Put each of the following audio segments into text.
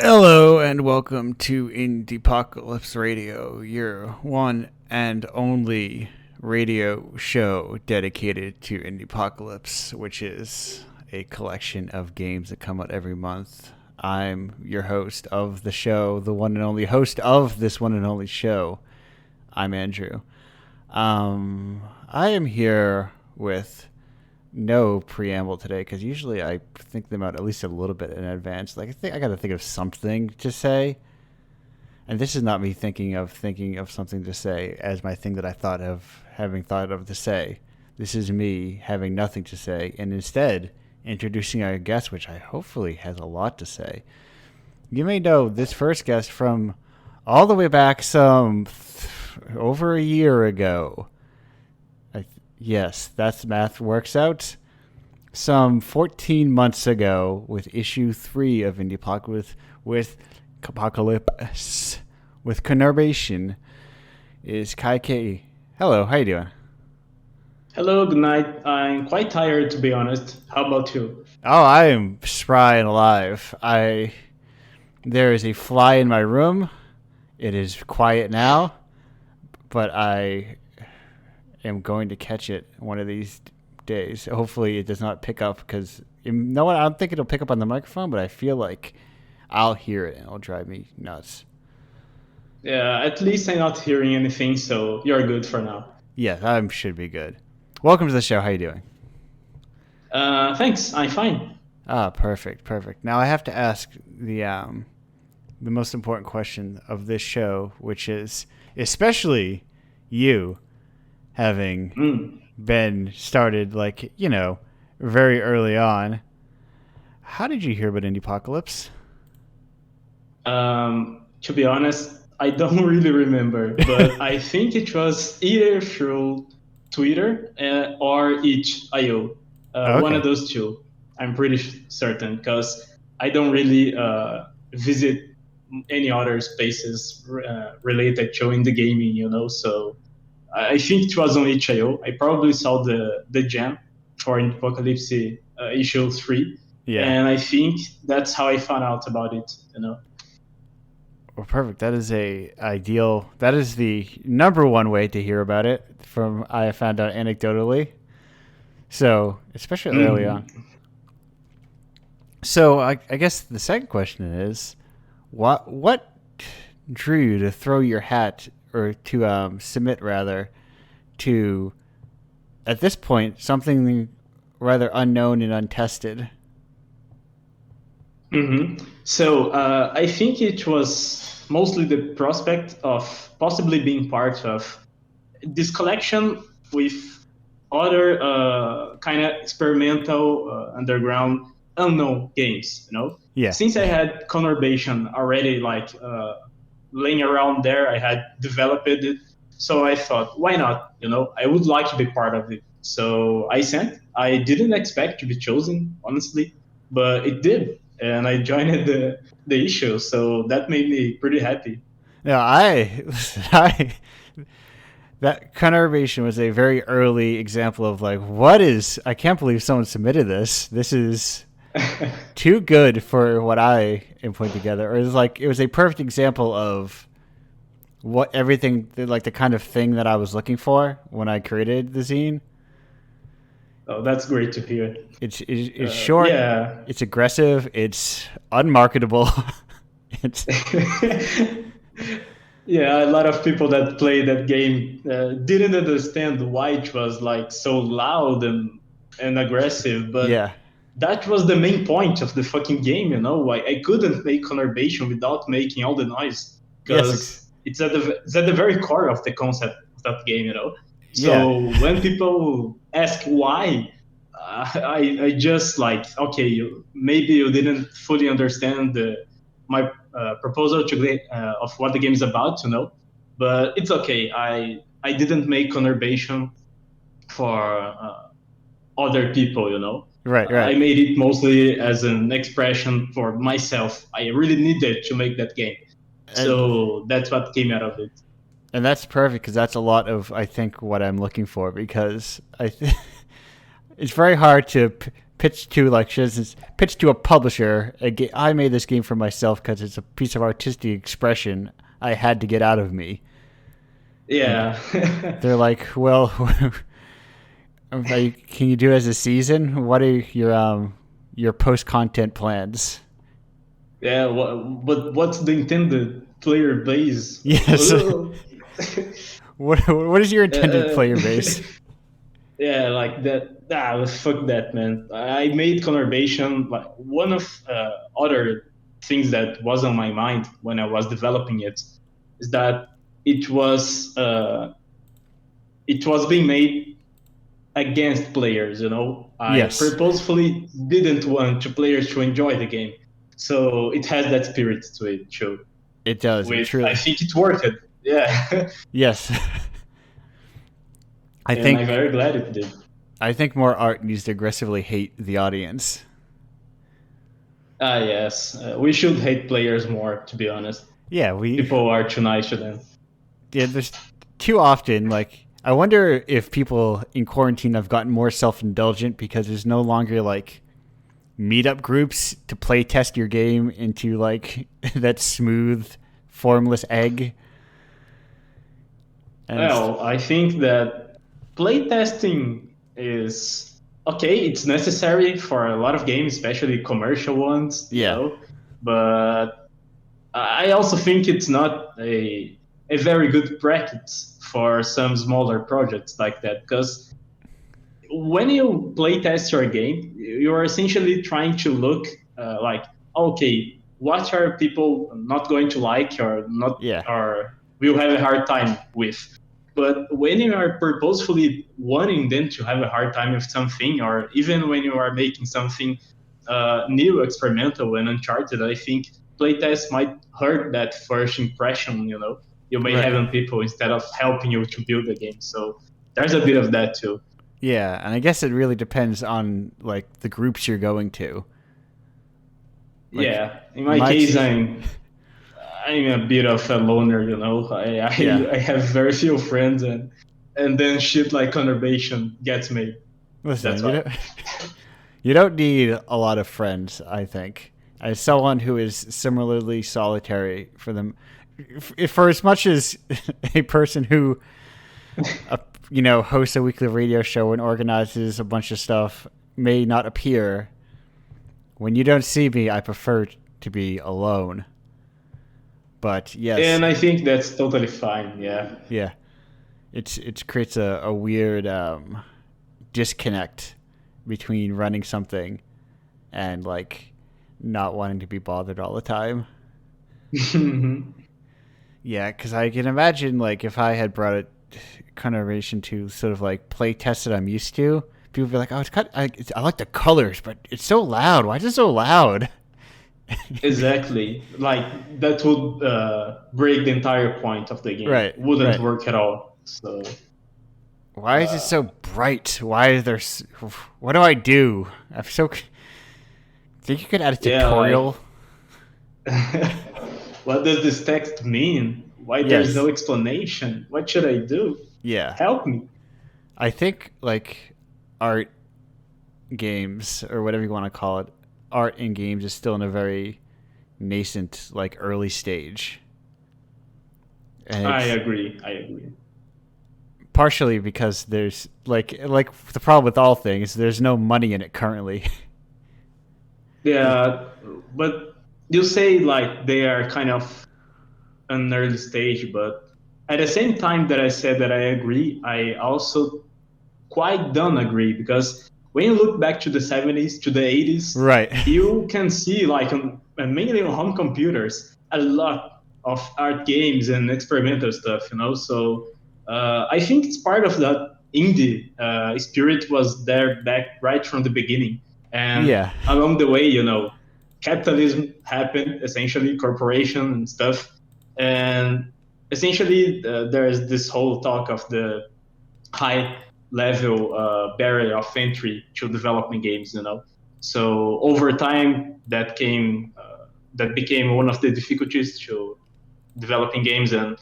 Hello and welcome to Indiepocalypse Radio, your one and only radio show dedicated to Indiepocalypse, which is a collection of games that come out every month. I'm your host of the show, the one and only host of this one and only show. I'm Andrew. I am here with no preamble today because usually I think them out at least a little bit in advance. Like I got to think of something to say, and this is not me thinking of something to say as my thing that I thought of having thought of to say. This is me having nothing to say and instead introducing our guest, which I hopefully has a lot to say. You may know this first guest from all the way back over a year ago. Yes, that's math works out. Some 14 months ago, with issue 3 of Indiepocalypse, with Conurbation, is Kai K. Hello, how you doing? Hello, good night. I'm quite tired, to be honest. How about you? Oh, I am spry and alive. There is a fly in my room. It is quiet now, but I am going to catch it one of these days. Hopefully it does not pick up because I don't think it'll pick up on the microphone, but I feel like I'll hear it and it'll drive me nuts. Yeah, at least I'm not hearing anything, so you're good for now. Yeah, I should be good. Welcome to the show. How you doing? Thanks, I'm fine. Perfect. Now I have to ask the most important question of this show, which is especially you having been started very early on. How did you hear about Indiepocalypse? To be honest, I don't really remember, but I think it was either through Twitter or itch.io. Okay. One of those two. I'm pretty certain because I don't really visit any other spaces related to indie gaming, so I think it was on itch.io. I probably saw the jam for Apocalypse issue 3. Yeah. And I think that's how I found out about it. Well, perfect. That is that is the number one way to hear about it I found out anecdotally. So, especially early on. So, I guess the second question is, what drew you to throw your hat or to submit rather to, at this point, something rather unknown and untested? So I think it was mostly the prospect of possibly being part of this collection with other kind of experimental, underground, unknown games. Yeah. Since I had Conurbation already laying around there, I had developed it. So I thought, why not? I would like to be part of it. So I sent. I didn't expect to be chosen, honestly, but it did. And I joined the issue, so that made me pretty happy. No, that Conurbation was a very early example of I can't believe someone submitted this. This is too good for what I am putting together. Or it was a perfect example of what everything, the kind of thing that I was looking for when I created the zine. Oh, that's great to hear. It's short. Yeah. It's aggressive. It's unmarketable. Yeah, a lot of people that played that game didn't understand why it was so loud and aggressive. But yeah, that was the main point of the fucking game. I couldn't make Conurbation without making all the noise because it's at the very core of the concept of that game. So when people ask why, I just okay, maybe you didn't fully understand my proposal of what the game is about, but it's okay. I didn't make Conurbation for other people. Right. I made it mostly as an expression for myself. I really needed to make that game, so that's what came out of it. And that's perfect because that's a lot of, I think, what I'm looking for, because it's very hard to pitch to like for instance, pitch to a publisher. I made this game for myself because it's a piece of artistic expression I had to get out of me. And Yeah. they're like, well, can you do it as a season? What are your post content plans? Yeah, but what's the intended player base? Yes. What is your intended Uh, player base? yeah, like that. Ah, fuck that, man. I made conurbation. Like one of other things that was on my mind when I was developing it is that it was uh, it was being made against players. I Yes, purposefully didn't want to players to enjoy the game, so it has that spirit to it too. it does. It With I truly. think it worked. Yeah, Yes, I and I'm think very glad it did. I think more art needs to aggressively hate the audience. Ah, yes. We should hate players more, to be honest. Yeah, we. People are too nice to them. Yeah, there's too often. Like, I wonder if people in quarantine have gotten more self-indulgent because there's no longer like meetup groups to play test your game into like that smooth, formless egg. And Well, I think that playtesting is okay. It's necessary for a lot of games, especially commercial ones, yeah, But I also think it's not a very good practice for some smaller projects like that because when you play test your game, you are essentially trying to look like, okay, what are people not going to like or not yeah, or will have a hard time with. But when you are purposefully wanting them to have a hard time with something, or even when you are making something new, experimental, and uncharted, I think playtests might hurt that first impression. You may have right. on people instead of helping you to build the game. So there's a bit of that too. Yeah, and I guess it really depends on like the groups you're going to. Like Yeah, in my my case, ex- I'm a bit of a loner. I yeah. I, I have very few friends, and then shit like conurbation gets me. Listen, That's why. you don't need a lot of friends. I think as someone who is similarly solitary for them, for as much as a person who hosts a weekly radio show and organizes a bunch of stuff may not appear. When you don't see me, I prefer to be alone. But yes, And I think that's totally fine. Yeah. yeah, it creates a weird disconnect between running something and like not wanting to be bothered all the time. Yeah, because I can imagine like if I had brought it connotation to sort of like play tests that I'm used to, people would be like, "Oh, I like the colors, but it's so loud. Why is it so loud?" Exactly. Like that would break the entire point of the game. Right, Wouldn't right. work at all. So Why is it uh, so bright? Why is there? What do I do? I'm so. Think you could add a yeah, tutorial? like what does this text mean? Why there's no Yes. explanation? What should I do? Yeah. Help me. I think like art games or whatever you want to call it, art in games is still in a very nascent, like early stage, and I it's agree. I agree. partially because there's like the problem with all things. There's no money in it currently. Yeah, but you say like they are kind of an early stage, but at the same time that I said that I agree, I also quite don't agree because when you look back to the 70s, to the 80s, Right. you can see like mainly on home computers a lot of art games and experimental stuff. So I think it's part of that indie spirit was there back right from the beginning. And Yeah. along the way, capitalism happened, essentially, corporation and stuff. And essentially, there's this whole talk of the high level barrier of entry to developing games. So over time, that became one of the difficulties to developing games, and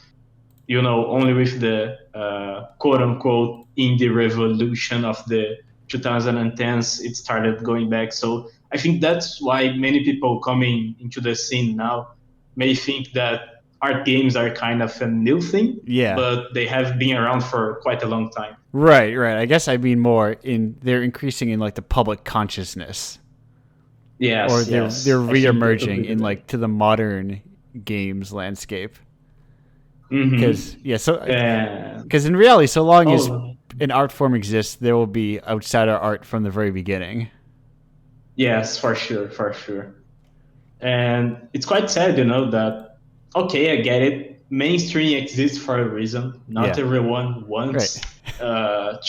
only with the quote unquote indie revolution of the 2010s it started going back. So I think that's why many people coming into the scene now may think that art games are kind of a new thing, Yeah. but they have been around for quite a long time. Right, right. I guess I mean more in they're increasing in like the public consciousness, or Yes, they're yes, I think that would reemerging be the in name. like to the modern games landscape. Because Mm-hmm. yeah, so And because in reality, so long as oh, an art form exists, there will be outsider art from the very beginning. yes, for sure, for sure. And it's quite sad, that, okay, I get it. Mainstream exists for a reason. Not Yeah. everyone Right. wants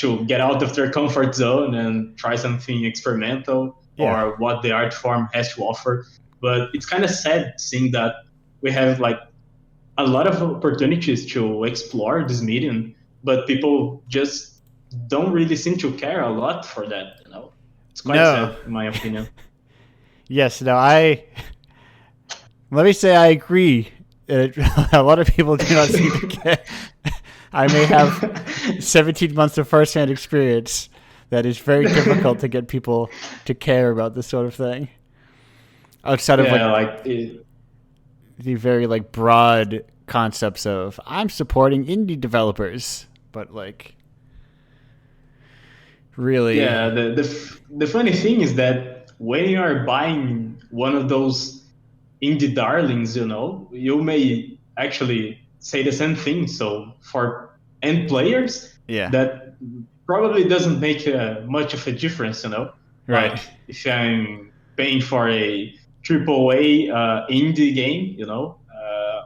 to get out of their comfort zone and try something experimental Yeah. or what the art form has to offer. But it's kind of sad seeing that we have like a lot of opportunities to explore this medium, but people just don't really seem to care a lot for that. It's quite No. sad, in my opinion. Yes. No. I let me say I agree. A lot of people do not seem to care. I may have 17 months of firsthand experience that is very difficult to get people to care about this sort of thing outside of like Yeah, like the very like broad concepts of I'm supporting indie developers, but like really, yeah. The funny thing is that when you are buying one of those indie darlings, you may actually say the same thing. So for end players, yeah, that probably doesn't make much of a difference. right, Like if I'm paying for a triple A indie game,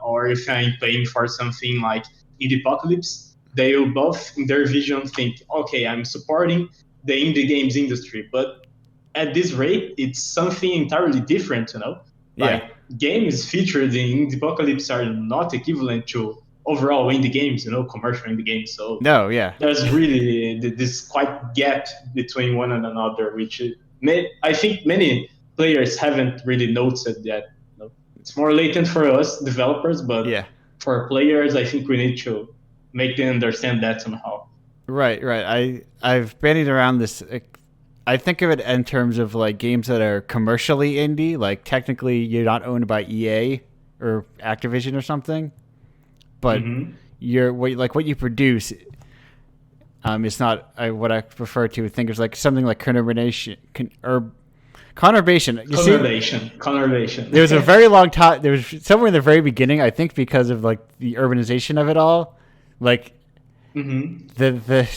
or if I'm paying for something like Indiepocalypse, they will both in their vision think, okay, I'm supporting the indie games industry, but at this rate, it's something entirely different. yeah, Like games featured in the apocalypse are not equivalent to overall indie games, commercial indie games. So no, yeah, there's really this quite gap between one and another, which I think many players haven't really noticed yet. It's more latent for us developers, but yeah, for players, I think we need to make them understand that somehow. right, right. I've bandied around this. I think of it in terms of like games that are commercially indie, like technically you're not owned by EA or Activision or something, but Hmm. you're what you produce. It's not what I prefer to think of like something like or conurbation. You see, Conurbation. there was a very long time. There was somewhere in the very beginning, I think, because of like the urbanization of it all, like Hmm. the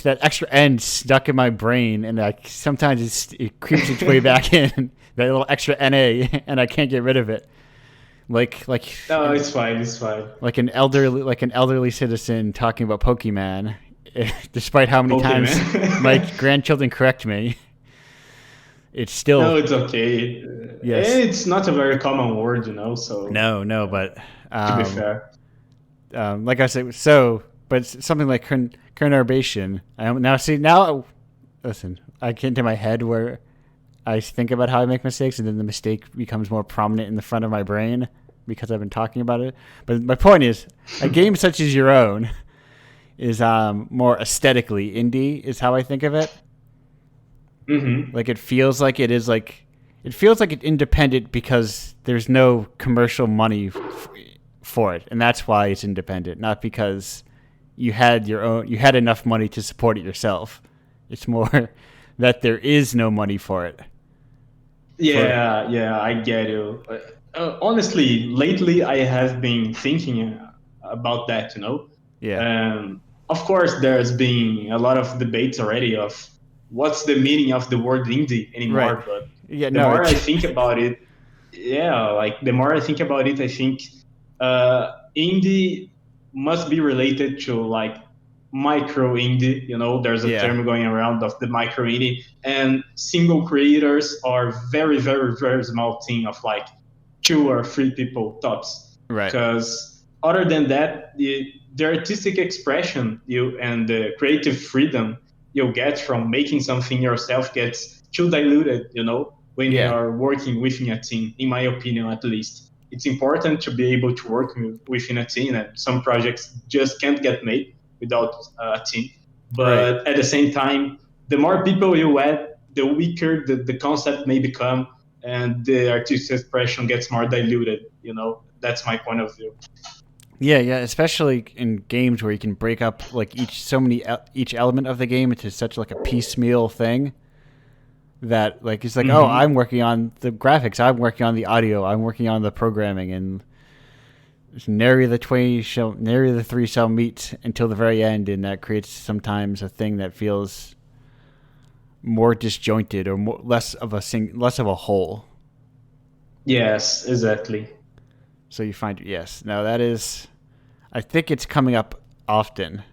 that extra N stuck in my brain, and like sometimes it creeps its way back in that little extra NA, and I can't get rid of it. Like like No, it's fine. It's fine. like an elderly citizen talking about Pokemon, despite how many Okay, times my man. grandchildren correct me. It's still No, it's okay. yes. It's not a very common word. So No, no, but to be um, fair. like I said, so but something like conurbation. I now see now. Listen, I get into my head where I think about how I make mistakes, and then the mistake becomes more prominent in the front of my brain because I've been talking about it. But my point is, a game such as your own is more aesthetically indie, is how I think of it. Hmm. Like it feels like it's independent because there's no commercial money for it, and that's why it's independent, not because you had enough money to support it yourself. It's more that there is no money for it. For Yeah, yeah, I get you. Honestly, lately I have been thinking about that. yeah, Um, of course, there's been a lot of debates already of what's the meaning of the word indie right. anymore. But Yeah, the no, more I it's think about it, yeah, like the more I think about it, I think indie must be related to like micro indie. There's a yeah, term going around of the micro indie, and single creators are very, very, very small team of like two or three people tops. right. Because other than that, the artistic expression and the creative freedom you get from making something yourself gets too diluted, when you Yeah, are working within a team, in my opinion, at least. It's important to be able to work within a team, and some projects just can't get made without a team. right. But at the same time, the more people you add, the weaker the concept may become, and the artistic expression gets more diluted. That's my point of view. Yeah, yeah, especially in games where you can break up like each element of the game into such like a piecemeal thing that like it's like, oh, I'm working on the graphics, I'm working on the audio, I'm working on the programming, and nary the three shall meet until the very end, and that creates sometimes a thing that feels more disjointed or less of a whole. Yes, exactly. So you find yes, now that is, I think it's coming up often,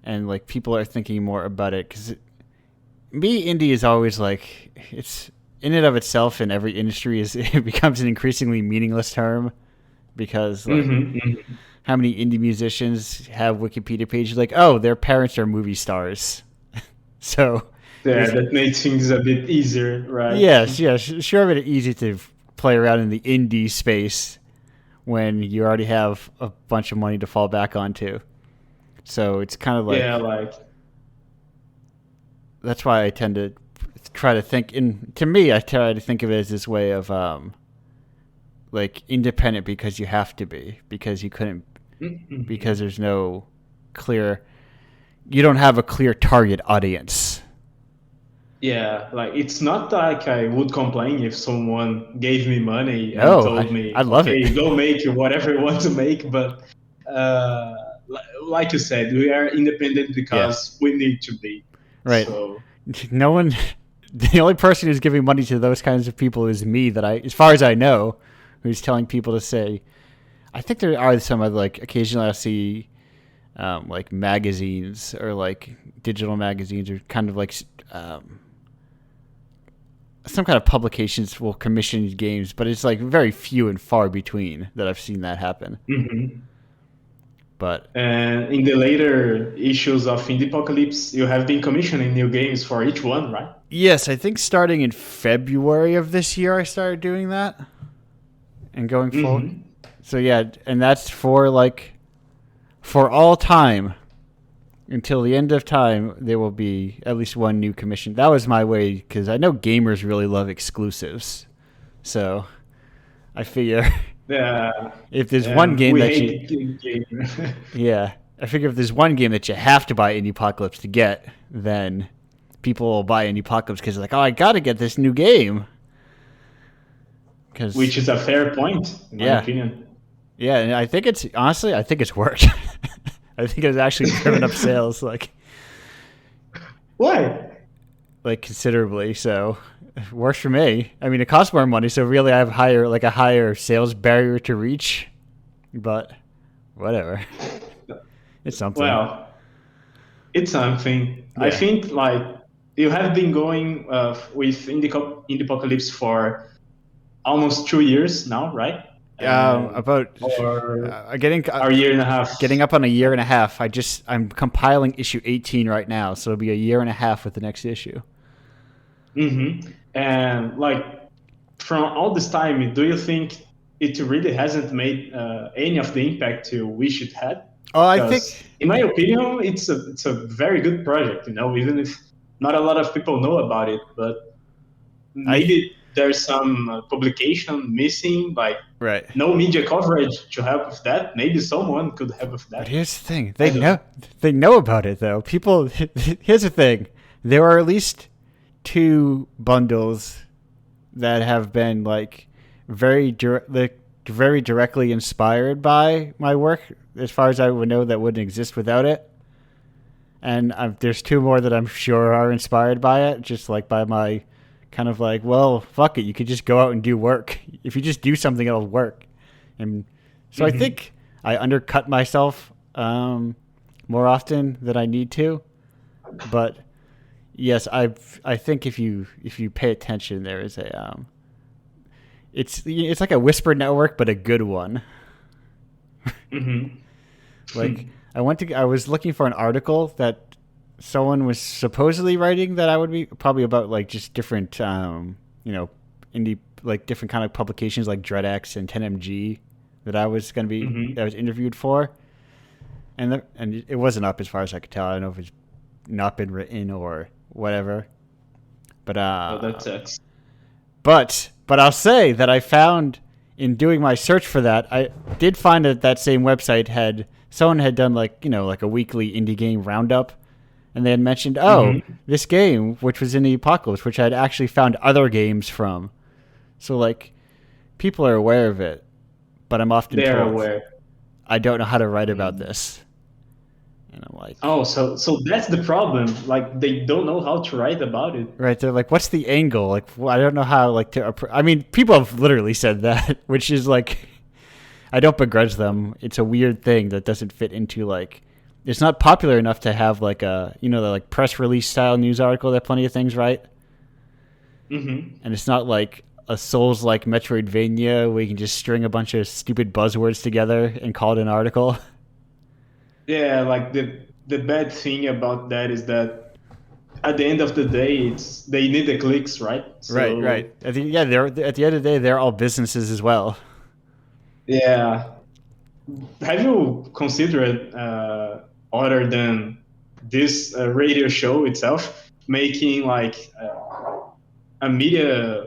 and like people are thinking more about it because indie is always like it's in and of itself in every industry is it becomes an increasingly meaningless term because like how many indie musicians have Wikipedia pages like, oh, their parents are movie stars. So yeah, that makes things a bit easier, right? Yes, sure, it's easy to play around in the indie space when you already have a bunch of money to fall back onto. So it's kind of like, yeah, like that's why I tend to try to think to me, I try to think of it as this way of like independent because you have to be, because you couldn't, because there's no clear, you don't have a clear target audience. Yeah, like it's not like I would complain if someone gave me money and No, told me, I love okay, it. go make whatever you want to make. But like you said, we are independent Yeah, because we need to be. right. So No one, the only person who's giving money to those kinds of people is me, as far as I know, who's telling people to say, I think there are some other, like, occasionally I'll see like magazines or like digital magazines or kind of like some kind of publications will commission games, but it's like very few and far between that I've seen that happen. But and in the later issues of Indiepocalypse, you have been commissioning new games for each one, right? yes, I think starting in February of this year, I started doing that and going forward. So yeah, and that's for all time until the end of time. There will be at least one new commission. That was my way because I know gamers really love exclusives. So I figure if there's one game that I figure if there's one game that you have to buy Indiepocalypse to get, then people will buy Indiepocalypse because they're like, oh, I got to get this new game. Which is a fair point, in my opinion. Yeah, and I think it's worked. I think it's actually driven up sales why? Like considerably. So it works for me. I mean, it costs more money, so really I have a higher sales barrier to reach. But whatever, it's something. Well, it's something. Yeah. I think like you have been going with Indiepocalypse for almost 2 years now, right? About getting a year and a half. Getting up on a year and a half. I'm compiling issue 18 right now, so it'll be a year and a half with the next issue. And like from all this time, do you think it really hasn't made any of the impact you wish it had? Oh, I think, in my opinion, it's a very good project. Even if not a lot of people know about it, but maybe there's some publication missing, like no media coverage to help with that. Maybe someone could help with that. But here's the thing: they know about it though. People, here's the thing: there are at least 2 bundles that have been like very directly inspired by my work, as far as I would know, that wouldn't exist without it. And there's 2 more that I'm sure are inspired by it, just like by my kind of like, well, fuck it, you could just go out and do work. If you just do something, it'll work. And so I think I undercut myself more often than I need to. But yes, I think if you pay attention, there is a it's like a whisper network, but a good one. Like I was looking for an article that someone was supposedly writing that I would be probably about like just different indie, like different kind of publications like DreadX and 10MG that I was going to be that I was interviewed for, and it wasn't up as far as I could tell. I don't know if it's not been written or whatever. But Oh, that sucks. but I'll say that I found in doing my search for that, I did find that that same website had someone had done like like a weekly indie game roundup, and they had mentioned this game which was in the Apocalypse, which I had actually found other games from. So like people are aware of it, but I'm often They're told aware. I don't know how to write about this, and I'm like, Oh, so that's the problem. Like they don't know how to write about it. right? They're like, what's the angle? Like, I don't know how like to. I mean, people have literally said that, which is like, I don't begrudge them. It's a weird thing that doesn't fit into like. It's not popular enough to have like a the like press release style news article that Plenty of Things write, and it's not like a Souls like Metroidvania where you can just string a bunch of stupid buzzwords together and call it an article. Yeah, like the bad thing about that is that at the end of the day, it's they need the clicks, right? Right, So right. They're at the end of the day, they're all businesses as well. yeah. Have you considered other than this radio show itself making like a media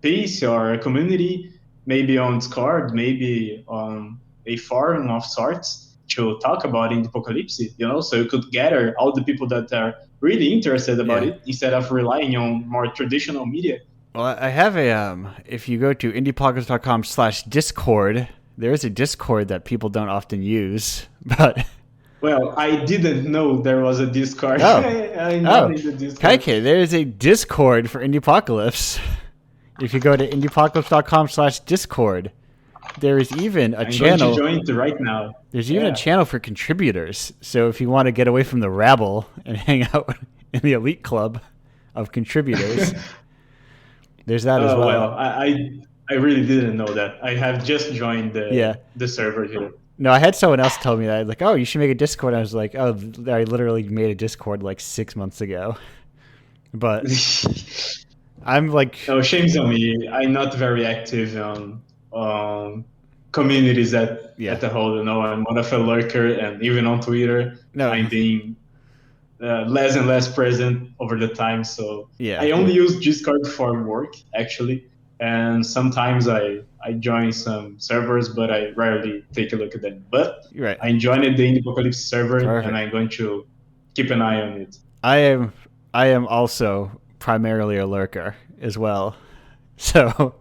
piece or a community, maybe on Discord, maybe on a forum of sorts to talk about Indiepocalypse, so you could gather all the people that are really interested about Yeah. it instead of relying on more traditional media. Well, I have a if you go to indiepockets.com/discord, there is a Discord that people don't often use, but Well, I didn't know there was a Discord. oh, I'm not oh, in the Discord. Kaike, there is a Discord for Indiepocalypse. If you go to indiepocalypse.com/discord, there is even a I'm going to channel. join it right now. There's even a channel for contributors. So if you want to get away from the rabble and hang out in the elite club of contributors, there's that as well. Well, I really didn't know that. I have just joined the server here. No, I had someone else tell me that. Like, oh, you should make a Discord. I was like, oh, I literally made a Discord like 6 months ago. But I'm like, no, shame's on me. I'm not very active on communities at the whole. I'm one of a lurker, and even on Twitter, I'm being less and less present over the time. So I only use Discord for work, actually. And sometimes I join some servers, but I rarely take a look at them. But I joined the Indiepocalypse server, and I'm going to keep an eye on it. I am also primarily a lurker as well, so.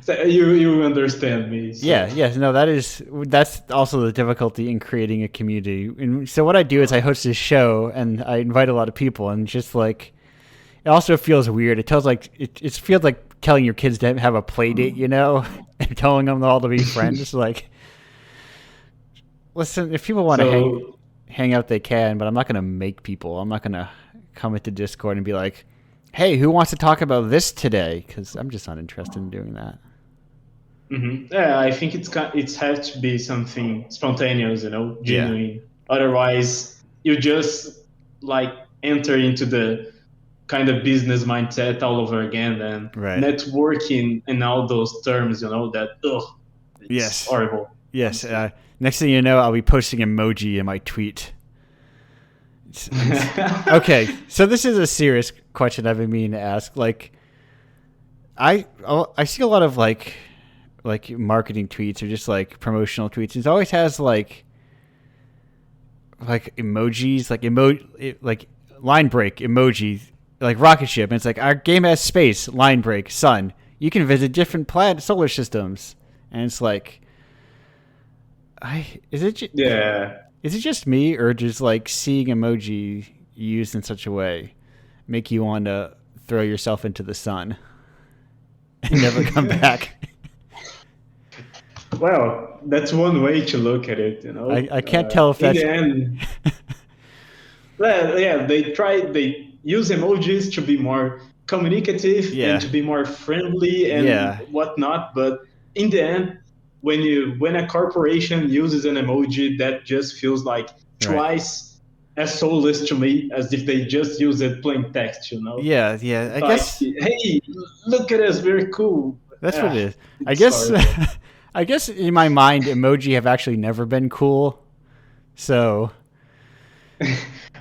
So you understand me. So. Yeah. No, that's also the difficulty in creating a community. And so what I do is I host this show and I invite a lot of people, and just like. It also feels weird. It feels like telling your kids to have a play date, and telling them all to be friends. Like, listen, if people want to hang out, they can, but I'm not going to make people. I'm not going to come into Discord and be like, hey, who wants to talk about this today? Because I'm just not interested in doing that. Mm-hmm. Yeah, I think it's has to be something spontaneous, genuine. Yeah. Otherwise, you just like enter into the kind of business mindset all over again, and networking and all those terms, it's horrible. Yes. Next thing you know, I'll be posting emoji in my tweet. Okay, so this is a serious question I've been meaning to ask. Like, I see a lot of like marketing tweets or just like promotional tweets. It always has like emojis, like line break emoji. Like rocket ship, and it's like our game has space, line break, sun. You can visit different solar systems, and it's like, is it just me, or just like seeing emoji used in such a way make you want to throw yourself into the sun and never come back? Well, that's one way to look at it, I can't tell if that's. In the end, well, yeah, they use emojis to be more communicative and to be more friendly and whatnot. But in the end, when a corporation uses an emoji, that just feels like twice as soulless to me as if they just use it plain text, Yeah. I guess. Hey, look at us, we're cool. That's what it is. I guess in my mind, emoji have actually never been cool. So.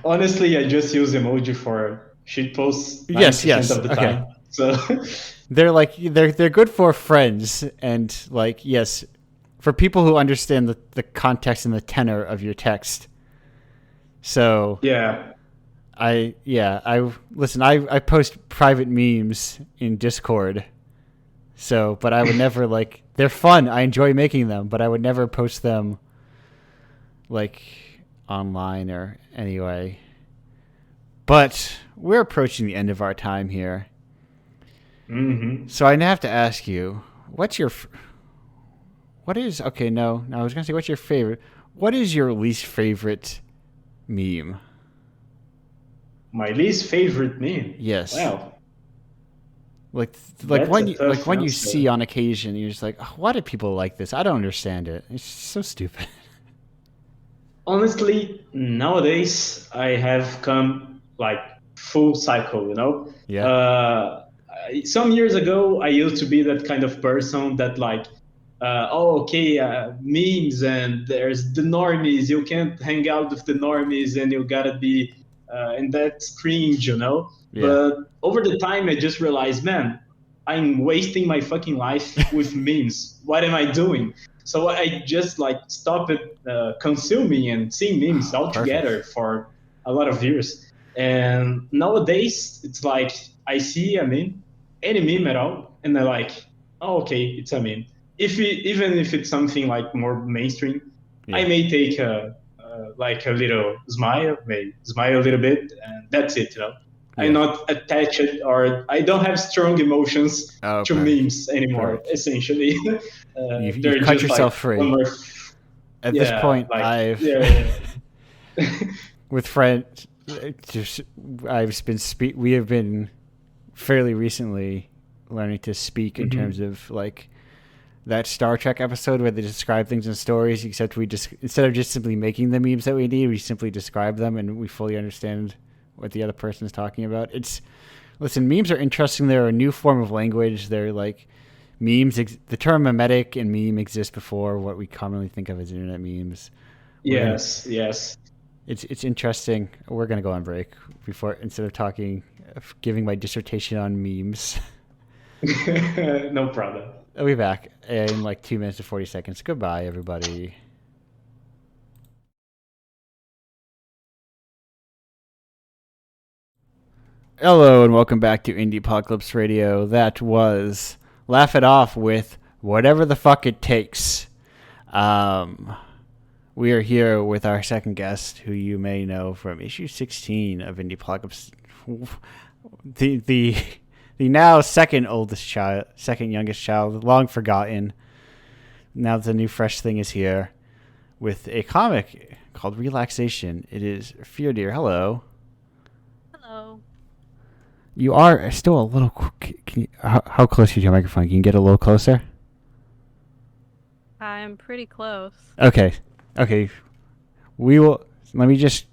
Honestly, I just use emoji for shit posts Yes, 90% yes. of the Okay. time. So They're good for friends and like yes, for people who understand the context and the tenor of your text. So yeah. I listen. I post private memes in Discord. So, but I would never like. They're fun. I enjoy making them, but I would never post them like online or anyway. But we're approaching the end of our time here, Hmm. so I have to ask you, what's your what is okay? No, I was gonna say what's your favorite. What is your least favorite meme? My least favorite meme. Yes. Well, Like that's a like tough when you see answer. on occasion, you're just like, oh, why do people like this? I don't understand it. It's so stupid. Honestly, nowadays I have come like full cycle, you know. Yeah. Some years ago, I used to be that kind of person that like, oh, okay, memes and there's the normies. You can't hang out with the normies, and you gotta be, and that's cringe, you know. Yeah. But over the time, I just realized, man, I'm wasting my fucking life with memes. What am I doing? So I just like stopped consuming and seeing memes altogether Perfect. for a lot of years. And nowadays, it's like I see a meme, any meme at all, and I'm like, oh, okay, it's a meme. Even if it's something like more mainstream, I Yeah. may take like a little smile, may smile a little bit, and that's it. You know, I'm Yeah. not attached or I don't have strong emotions Oh, to perfect. memes anymore. Perfect. Essentially, You've they're cut just like yourself one free. more. At this Yeah, point, like I've yeah. with friends, just I've been we have been fairly recently learning to speak in terms Hmm. of like that Star Trek episode where they describe things in stories, except we just instead of just simply making the memes that we need, we simply describe them and we fully understand what the other person is talking about. It's listen, memes are interesting. They're a new form of language. They're like memes. The term memetic and meme exists before what we commonly think of as internet memes. We're gonna. Yes, yes. It's interesting. We're gonna go on break before instead of talking, giving my dissertation on memes. No problem. I'll be back in like 2 minutes and 40 seconds. Goodbye, everybody. Hello and welcome back to Indiepocalypse Radio. That was Laugh It Off with Whatever the Fuck It Takes. Um, we are here with our second guest, who you may know from issue 16 of Indiepocalypse. The the the now second oldest child, second youngest child, long forgotten. Now that the new fresh thing is here with a comic called Relaxation. It is Fear Deer. Hello. Hello. You are still a little. How close are you to your microphone? Can you get a little closer? I'm pretty close. Okay. Okay. We will. Let me just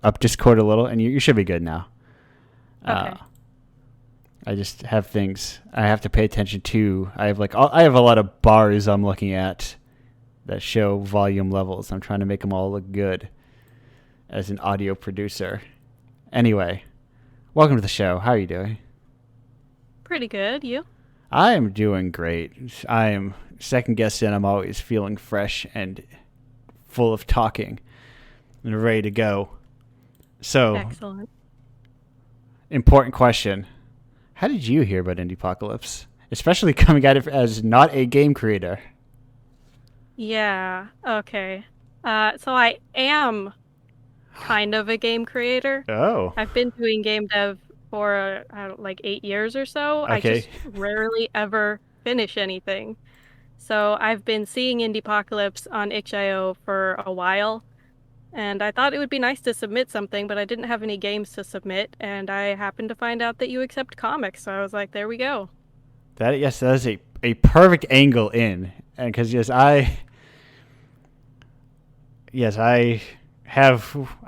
up Discord a little, and you should be good now. Okay. I just have things I have to pay attention to. I have I have a lot of bars I'm looking at that show volume levels. I'm trying to make them all look good as an audio producer. Anyway, welcome to the show. How are you doing? Pretty good. You? I am doing great. I am second guessing. I'm always feeling fresh and full of talking and ready to go. So, Excellent. important question. How did you hear about Indiepocalypse? Especially coming at it as not a game creator. Yeah. Okay. So I am kind of a game creator. Oh, I've been doing game dev for like 8 years or so. I okay. just rarely ever finish anything. So I've been seeing Indiepocalypse on itch.io for a while, and I thought it would be nice to submit something, but I didn't have any games to submit, and I happened to find out that you accept comics, so I was like, there we go. That is a perfect angle in, and because yes I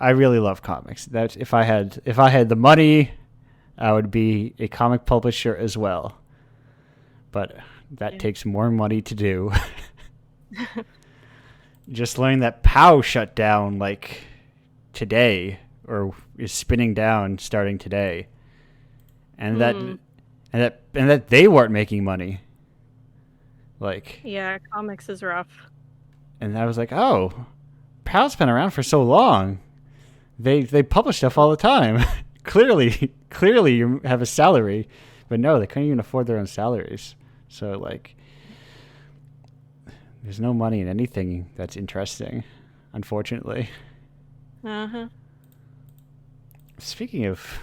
really love comics. That if I had the money, I would be a comic publisher as well. But that Yeah. takes more money to do. Just learning that POW shut down like today, or is spinning down starting today, and that they weren't making money. Like, yeah, comics is rough. and I was like, oh, PAL's been around for so long. They publish stuff all the time. clearly you have a salary, but no, they couldn't even afford their own salaries. So like, there's no money in anything that's interesting, unfortunately. Uh-huh. Speaking of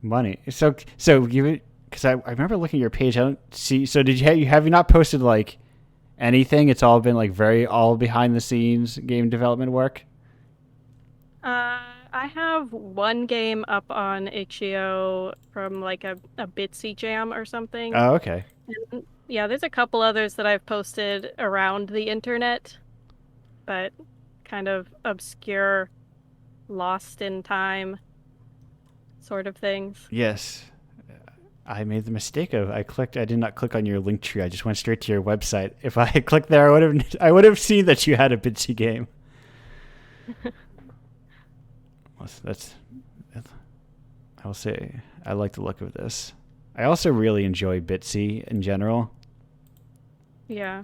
money, so you, because I remember looking at your page, I don't see. So did have you not posted like anything? It's all been like very all behind the scenes game development work. I have one game up on itch.io from like a Bitsy jam or something. Oh, okay. And, yeah, there's a couple others that I've posted around the internet, but kind of obscure, lost in time sort of things. Yes. I made the mistake of I did not click on your link tree. I just went straight to your website. If I had clicked there, I would have seen that you had a Bitsy game. That's I will say I like the look of this. I also really enjoy Bitsy in general. Yeah.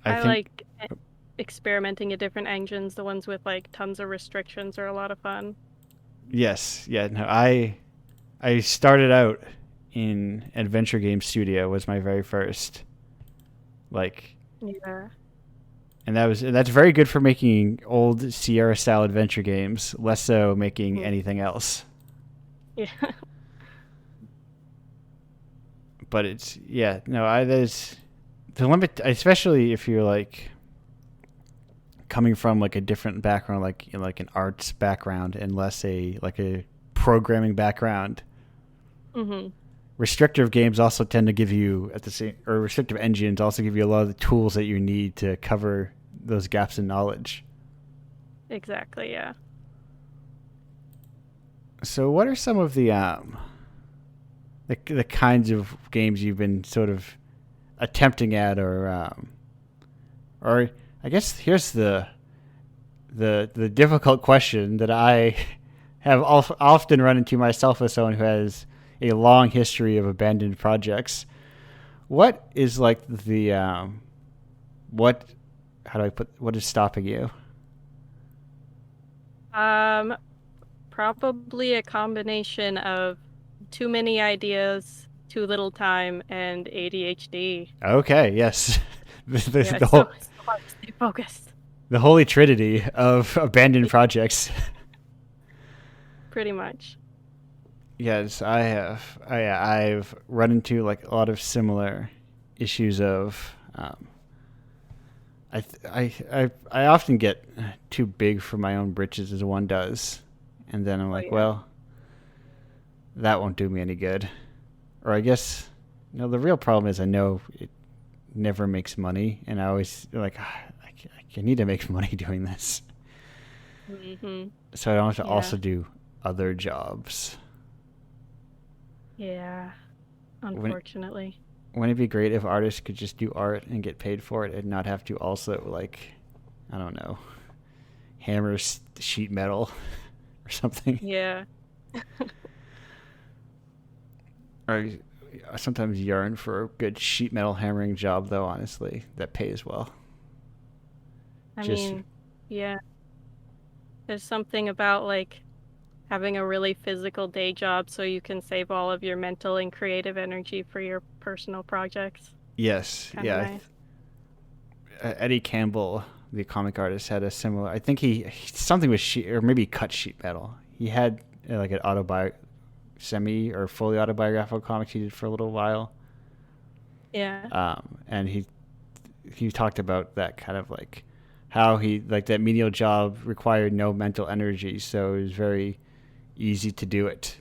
I think, like experimenting with different engines. The ones with like tons of restrictions are a lot of fun. yes, yeah. No, I started out in Adventure Game Studio was my very first, like, Yeah. and that's very good for making old Sierra style adventure games. Less so making anything else. Yeah. But it's there's the limit, especially if you're like coming from like a different background, like like an arts background and less a programming background. Mm-hmm. Restrictive games also tend to give you restrictive engines also give you a lot of the tools that you need to cover those gaps in knowledge. Exactly, yeah. So what are some of the kinds of games you've been sort of attempting at, or I guess here's the difficult question that I have often run into myself as someone who has a long history of abandoned projects. What is like the what is stopping you? Probably a combination of too many ideas, too little time, and ADHD. Okay, yes. Yeah, the so whole it's hard to stay focused. the holy trinity of abandoned projects. Pretty much. Yes, I have. I've run into like a lot of similar issues of. I often get too big for my own britches, as one does, and then I'm like, well, that won't do me any good. Or I guess, the real problem is I know it never makes money, and I always like, I need to make money doing this. Mm-hmm. So I don't have to also do other jobs. Yeah, unfortunately. Wouldn't it be great if artists could just do art and get paid for it and not have to also, like, I don't know, hammer sheet metal or something? Yeah. I sometimes yearn for a good sheet metal hammering job, though, honestly, that pays well. I mean, yeah. There's something about, like, having a really physical day job so you can save all of your mental and creative energy for your personal projects. Yes, Kinda nice. Eddie Campbell, the comic artist, had a similar. I think he something with sheet, or maybe cut sheet metal. He had like an semi or fully autobiographical comics he did for a little while. Yeah. And he talked about that kind of like how he like that menial job required no mental energy, so it was very easy to do it,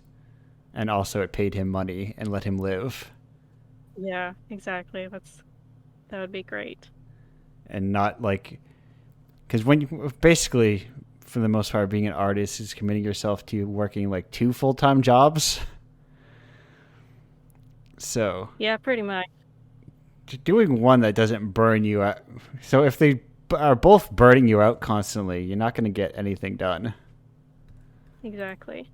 and also it paid him money and let him live. Yeah, exactly. That would be great. And not like, because when you basically, for the most part, being an artist is committing yourself to working like 2 full-time jobs. So yeah, pretty much. doing one that doesn't burn you out. So if they are both burning you out constantly, you're not going to get anything done. Exactly.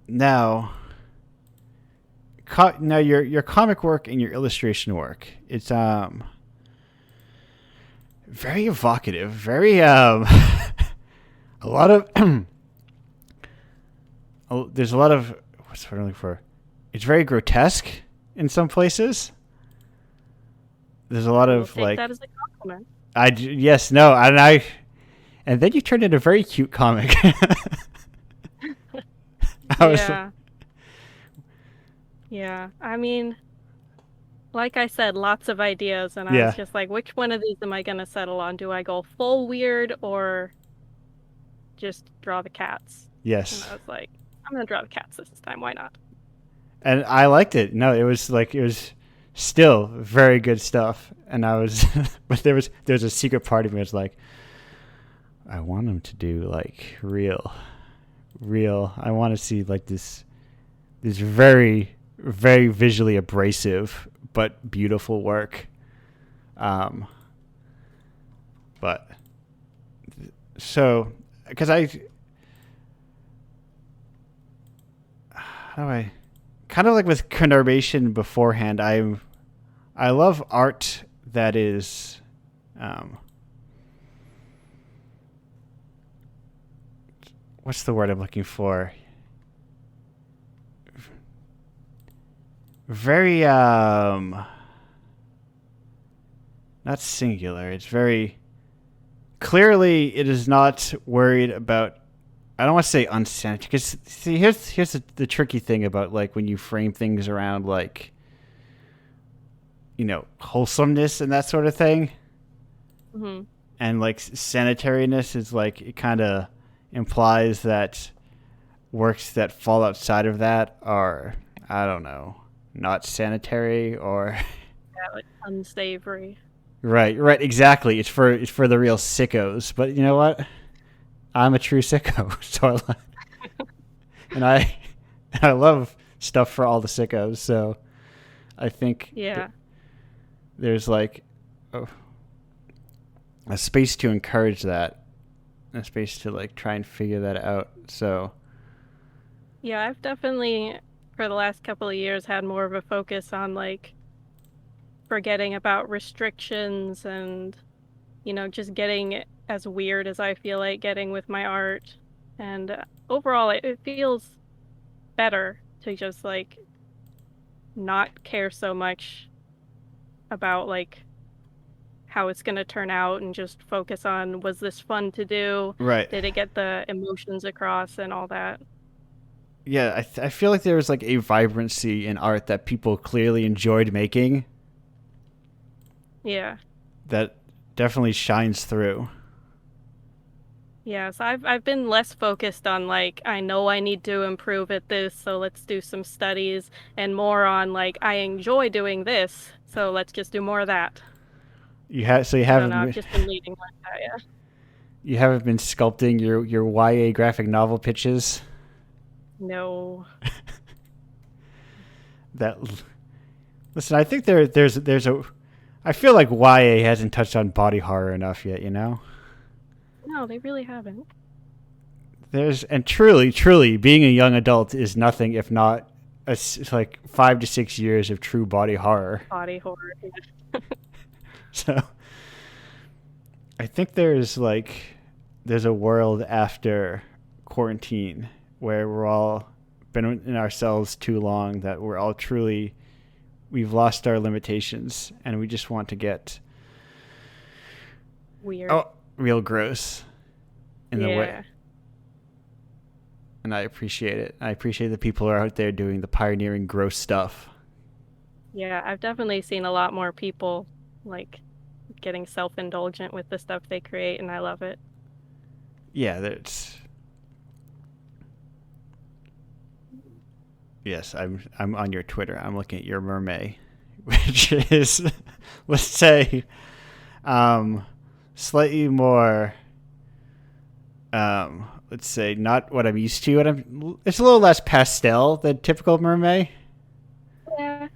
Now, your comic work and your illustration work, it's very evocative, very a lot of there's a lot of what's what I'm looking for. It's very grotesque in some places. There's a lot We'll of take that as a compliment. yes, no, and then you turned into a very cute comic. Yeah. Yeah. I mean, like I said, lots of ideas, and I was just like, which one of these am I going to settle on? Do I go full weird or just draw the cats? Yes. And I was like, I'm going to draw the cats this time. Why not? And I liked it. No, it was still very good stuff. And I was, but there was a secret part of me that was like, I want him to do like real. I want to see like this very, very visually abrasive but beautiful work. But so because how do I kind of like with conurbation beforehand, I love art that is what's the word I'm looking for? Very not singular. It's very clearly it is not worried about. I don't want to say unsanitary because see here's the tricky thing about like when you frame things around like wholesomeness and that sort of thing. Mm-hmm. And like sanitariness is like it kind of implies that works that fall outside of that are I don't know not sanitary or like unsavory. Right, exactly. It's for the real sickos. But you know what? I'm a true sicko, so I love stuff for all the sickos. So I think there's like a space to encourage that, a space to like try and figure that out. So yeah, I've definitely for the last couple of years had more of a focus on like forgetting about restrictions and just getting as weird as I feel like getting with my art. And overall it feels better to just like not care so much about like how it's going to turn out and just focus on was this fun to do? Right. Did it get the emotions across and all that? Yeah, I feel like there was like a vibrancy in art that people clearly enjoyed making. Yeah. That definitely shines through. Yeah, so I've been less focused on like I know I need to improve at this, so let's do some studies, and more on like I enjoy doing this, so let's just do more of that. You I don't know, I've just been leading like that, yeah. You haven't been sculpting your YA graphic novel pitches? No. Listen, I think there's a I feel like YA hasn't touched on body horror enough yet, No, they really haven't. And truly, being a young adult is nothing if not like 5 to 6 years of true body horror. Body horror. Yeah. So, I think there's a world after quarantine where we're all been in ourselves too long that we're all we've lost our limitations and we just want to get weird. Oh, real gross in the way. And I appreciate it. I appreciate the people who are out there doing the pioneering gross stuff. Yeah, I've definitely seen a lot more people like getting self-indulgent with the stuff they create, and I love it. Yeah, that's. Yes, I'm on your Twitter. I'm looking at your mermaid, which is, let's say, slightly more. Let's say not what I'm used to. It's a little less pastel than typical mermaid.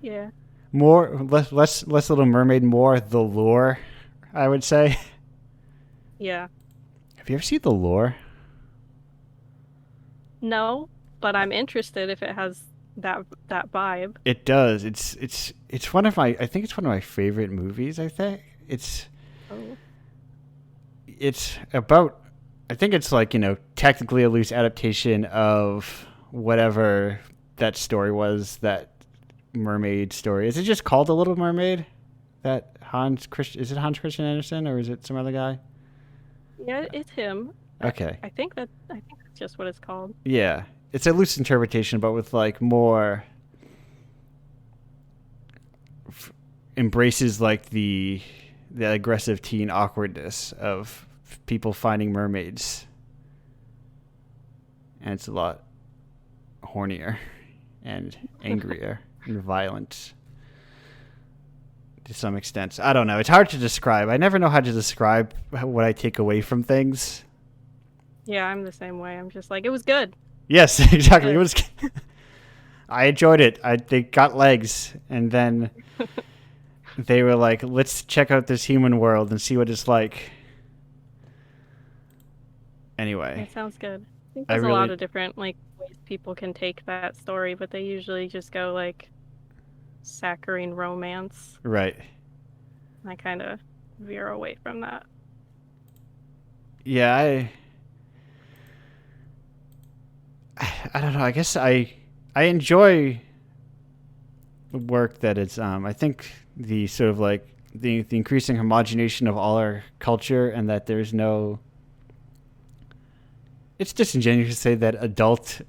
Yeah. more less Little Mermaid, more The Lure, I would say. Yeah. Have you ever seen The Lure? No, but I'm interested if it has that vibe. It does. It's one of my, I think it's one of my favorite movies. I think Oh. it's about, I think it's like, technically a loose adaptation of whatever that story was, that mermaid story. Is it just called The Little Mermaid? That is it Hans Christian Andersen or is it some other guy? Yeah, it's him. Okay. I think that's just what it's called. Yeah. It's a loose interpretation, but with like more embraces like the aggressive teen awkwardness of people finding mermaids. And it's a lot hornier and angrier and violent to some extent. I don't know. It's hard to describe. I never know how to describe what I take away from things. Yeah, I'm the same way. I'm just like, it was good. Yes, exactly. It was. I enjoyed it. They got legs, and then they were like, "Let's check out this human world and see what it's like." Anyway, That sounds good. I think there's a lot of different like ways people can take that story, but they usually just go like saccharine romance. Right. I kind of veer away from that. Yeah, I don't know. I guess I enjoy the work that it's. I think the sort of like the increasing homogenation of all our culture, and that there's no. It's disingenuous to say that adult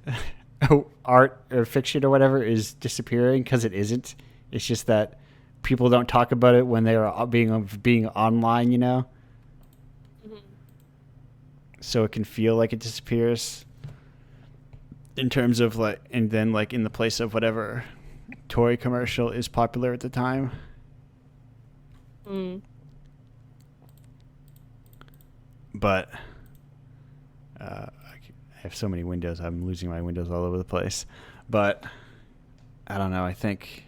art or fiction or whatever is disappearing, because it isn't. It's just that people don't talk about it when they are being online, Mm-hmm. So it can feel like it disappears. In terms of like, and then like in the place of whatever toy commercial is popular at the time. Mm. But I have so many windows. I'm losing my windows all over the place. But I don't know. I think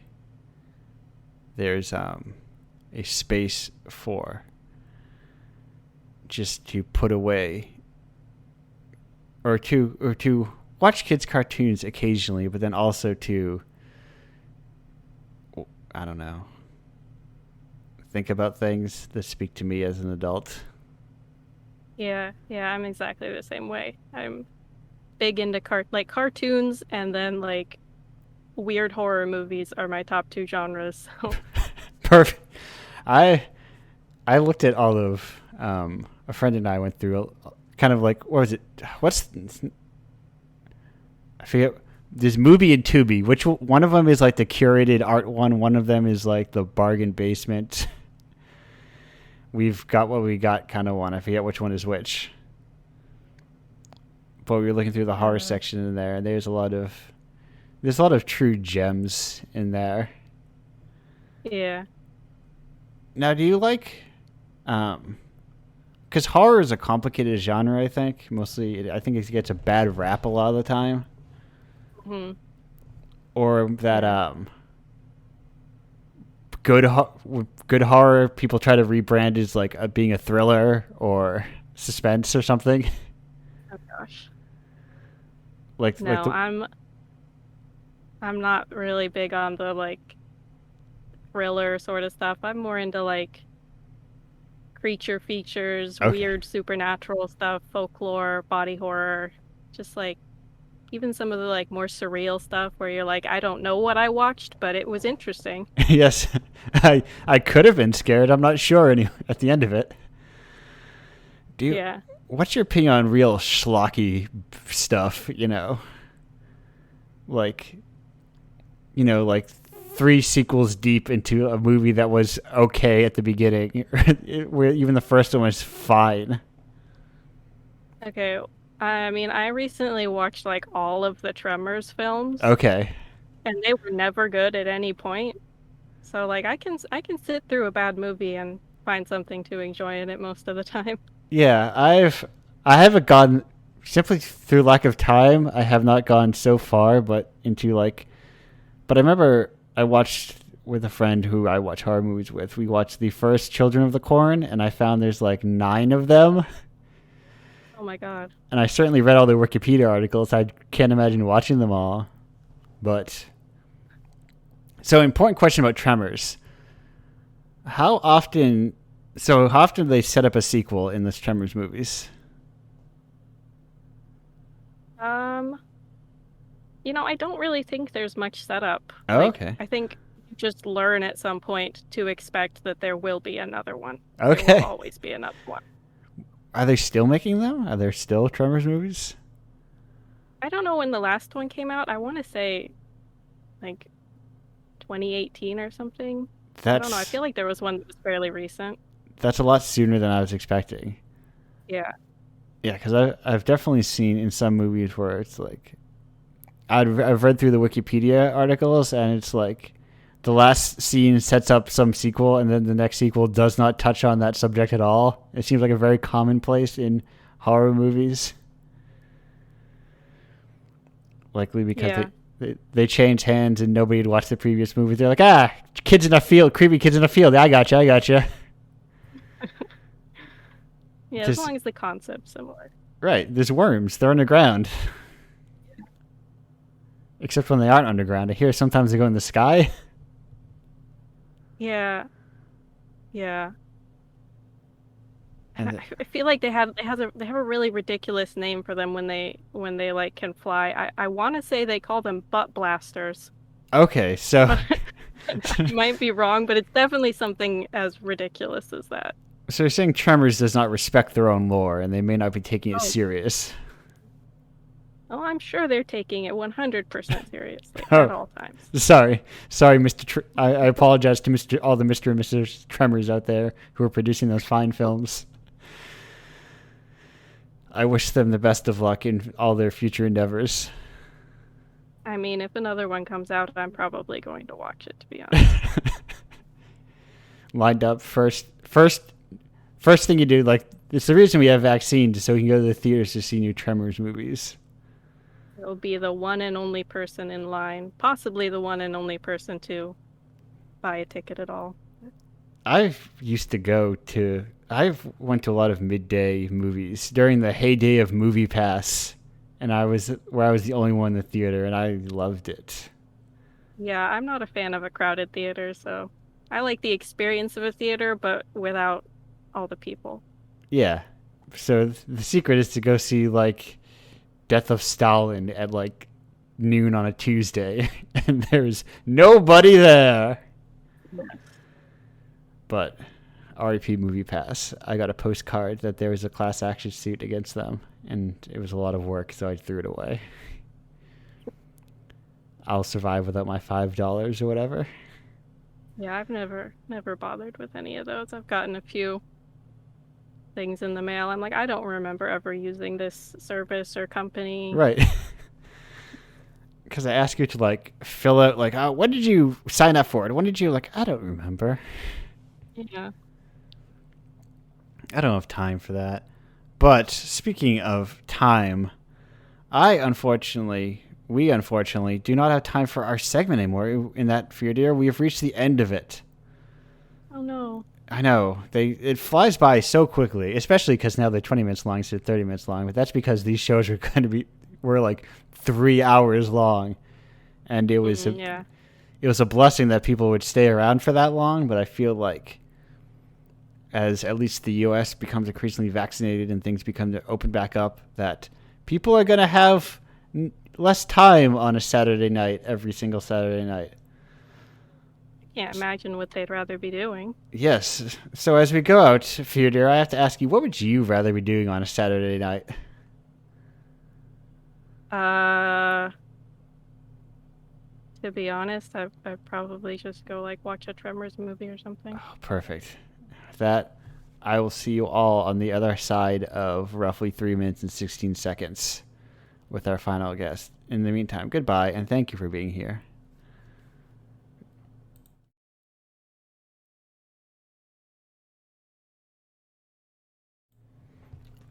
there's a space for just to put away or to watch kids' cartoons occasionally, but then also to, I don't know, think about things that speak to me as an adult. Yeah, I'm exactly the same way. I'm big into cartoons, and then like weird horror movies are my top two genres. So. Perfect. I looked at all of a friend and I went through kind of like, what was it? I forget. There's Mubi and Tubi. Which one of them is like the curated art one? One of them is like the bargain basement. We've got what we got kind of one. I forget which one is which. But we were looking through the horror section in there, and there's a lot of true gems in there. Yeah. Now, do you like? Because horror is a complicated genre. I think mostly. I think it gets a bad rap a lot of the time. Hmm. Or that good horror people try to rebrand as like being a thriller or suspense or something. Oh gosh. No, I'm not really big on the like thriller sort of stuff. I'm more into like creature features, weird supernatural stuff, folklore, body horror, just like even some of the like more surreal stuff where you're like, I don't know what I watched, but it was interesting. Yes. I could have been scared. I'm not sure at the end of it. Yeah. What's your opinion on real schlocky stuff, Like, like 3 sequels deep into a movie that was okay at the beginning, where even the first one was fine. Okay. I mean, I recently watched like all of the Tremors films. Okay. And they were never good at any point. So like I can sit through a bad movie and find something to enjoy in it most of the time. Yeah, I haven't gone, simply through lack of time. I have not gone so far, but I remember I watched with a friend who I watch horror movies with. We watched the first Children of the Corn, and I found there's like 9 of them. Oh my God. And I certainly read all the Wikipedia articles. I can't imagine watching them all. But so, important question about Tremors. How often do they set up a sequel in the Tremors movies? I don't really think there's much setup. Oh, okay. I think you just learn at some point to expect that there will be another one. Okay. There will always be another one. Are they still making them? Are there still Tremors movies? I don't know when the last one came out. I want to say like 2018 or something. I don't know. I feel like there was one that was fairly recent. That's a lot sooner than I was expecting. Yeah. Yeah, because I've definitely seen in some movies where it's like, I've read through the Wikipedia articles, and it's like the last scene sets up some sequel, and then the next sequel does not touch on that subject at all. It seems like a very commonplace in horror movies. Likely because they change hands and nobody had watched the previous movie. They're like, kids in a field, creepy kids in a field. I gotcha. Yeah, as long as the concept's similar. Right. There's worms. They're underground. Except when they aren't underground. I hear sometimes they go in the sky. Yeah. Yeah. And I feel like they have a really ridiculous name for them when they like can fly. I want to say they call them butt blasters. Okay, so I might be wrong, but it's definitely something as ridiculous as that. So you're saying Tremors does not respect their own lore, and they may not be taking it serious. Oh, I'm sure they're taking it 100% seriously at all times. Sorry, Mr. I apologize to all the Mr. and Mrs. Tremors out there who are producing those fine films. I wish them the best of luck in all their future endeavors. I mean, if another one comes out, I'm probably going to watch it, to be honest. Lined up first thing you do, like, it's the reason we have vaccines, so we can go to the theaters to see new Tremors movies. It'll be the one and only person in line, possibly the one and only person to buy a ticket at all. I've went to a lot of midday movies during the heyday of Movie Pass, and I was the only one in the theater, and I loved it. Yeah, I'm not a fan of a crowded theater, so I like the experience of a theater, but without all the people. Yeah. So the secret is to go see, like, Death of Stalin at, like, noon on a Tuesday, and there's nobody there. But RIP Movie Pass, I got a postcard that there was a class action suit against them, and it was a lot of work, so I threw it away. I'll survive without my $5 or whatever. Yeah, I've never bothered with any of those. I've gotten a few things in the mail. I'm like, I don't remember ever using this service or company. Right. Because I ask you to, like, fill out, like, when did you sign up for it? When did you, like, I don't remember. Yeah. I don't have time for that. But speaking of time, we unfortunately do not have time for our segment anymore. In that Fear Dear, we have reached the end of it. Oh no. I know. It flies by so quickly, especially because now they're 20 minutes long instead of 30 minutes long. But that's because these shows were like 3 hours long. And it was it was a blessing that people would stay around for that long. But I feel like as at least the U.S. becomes increasingly vaccinated and things become to open back up, that people are going to have less time on a Saturday night, every single Saturday night. Can't imagine what they'd rather be doing. Yes. So as we go out, Theodore, I have to ask you, what would you rather be doing on a Saturday night? To be honest, I'd probably just go, like, watch a Tremors movie or something. Oh, perfect. That, I will see you all on the other side of roughly 3 minutes and 16 seconds with our final guest. In the meantime, goodbye, and thank you for being here.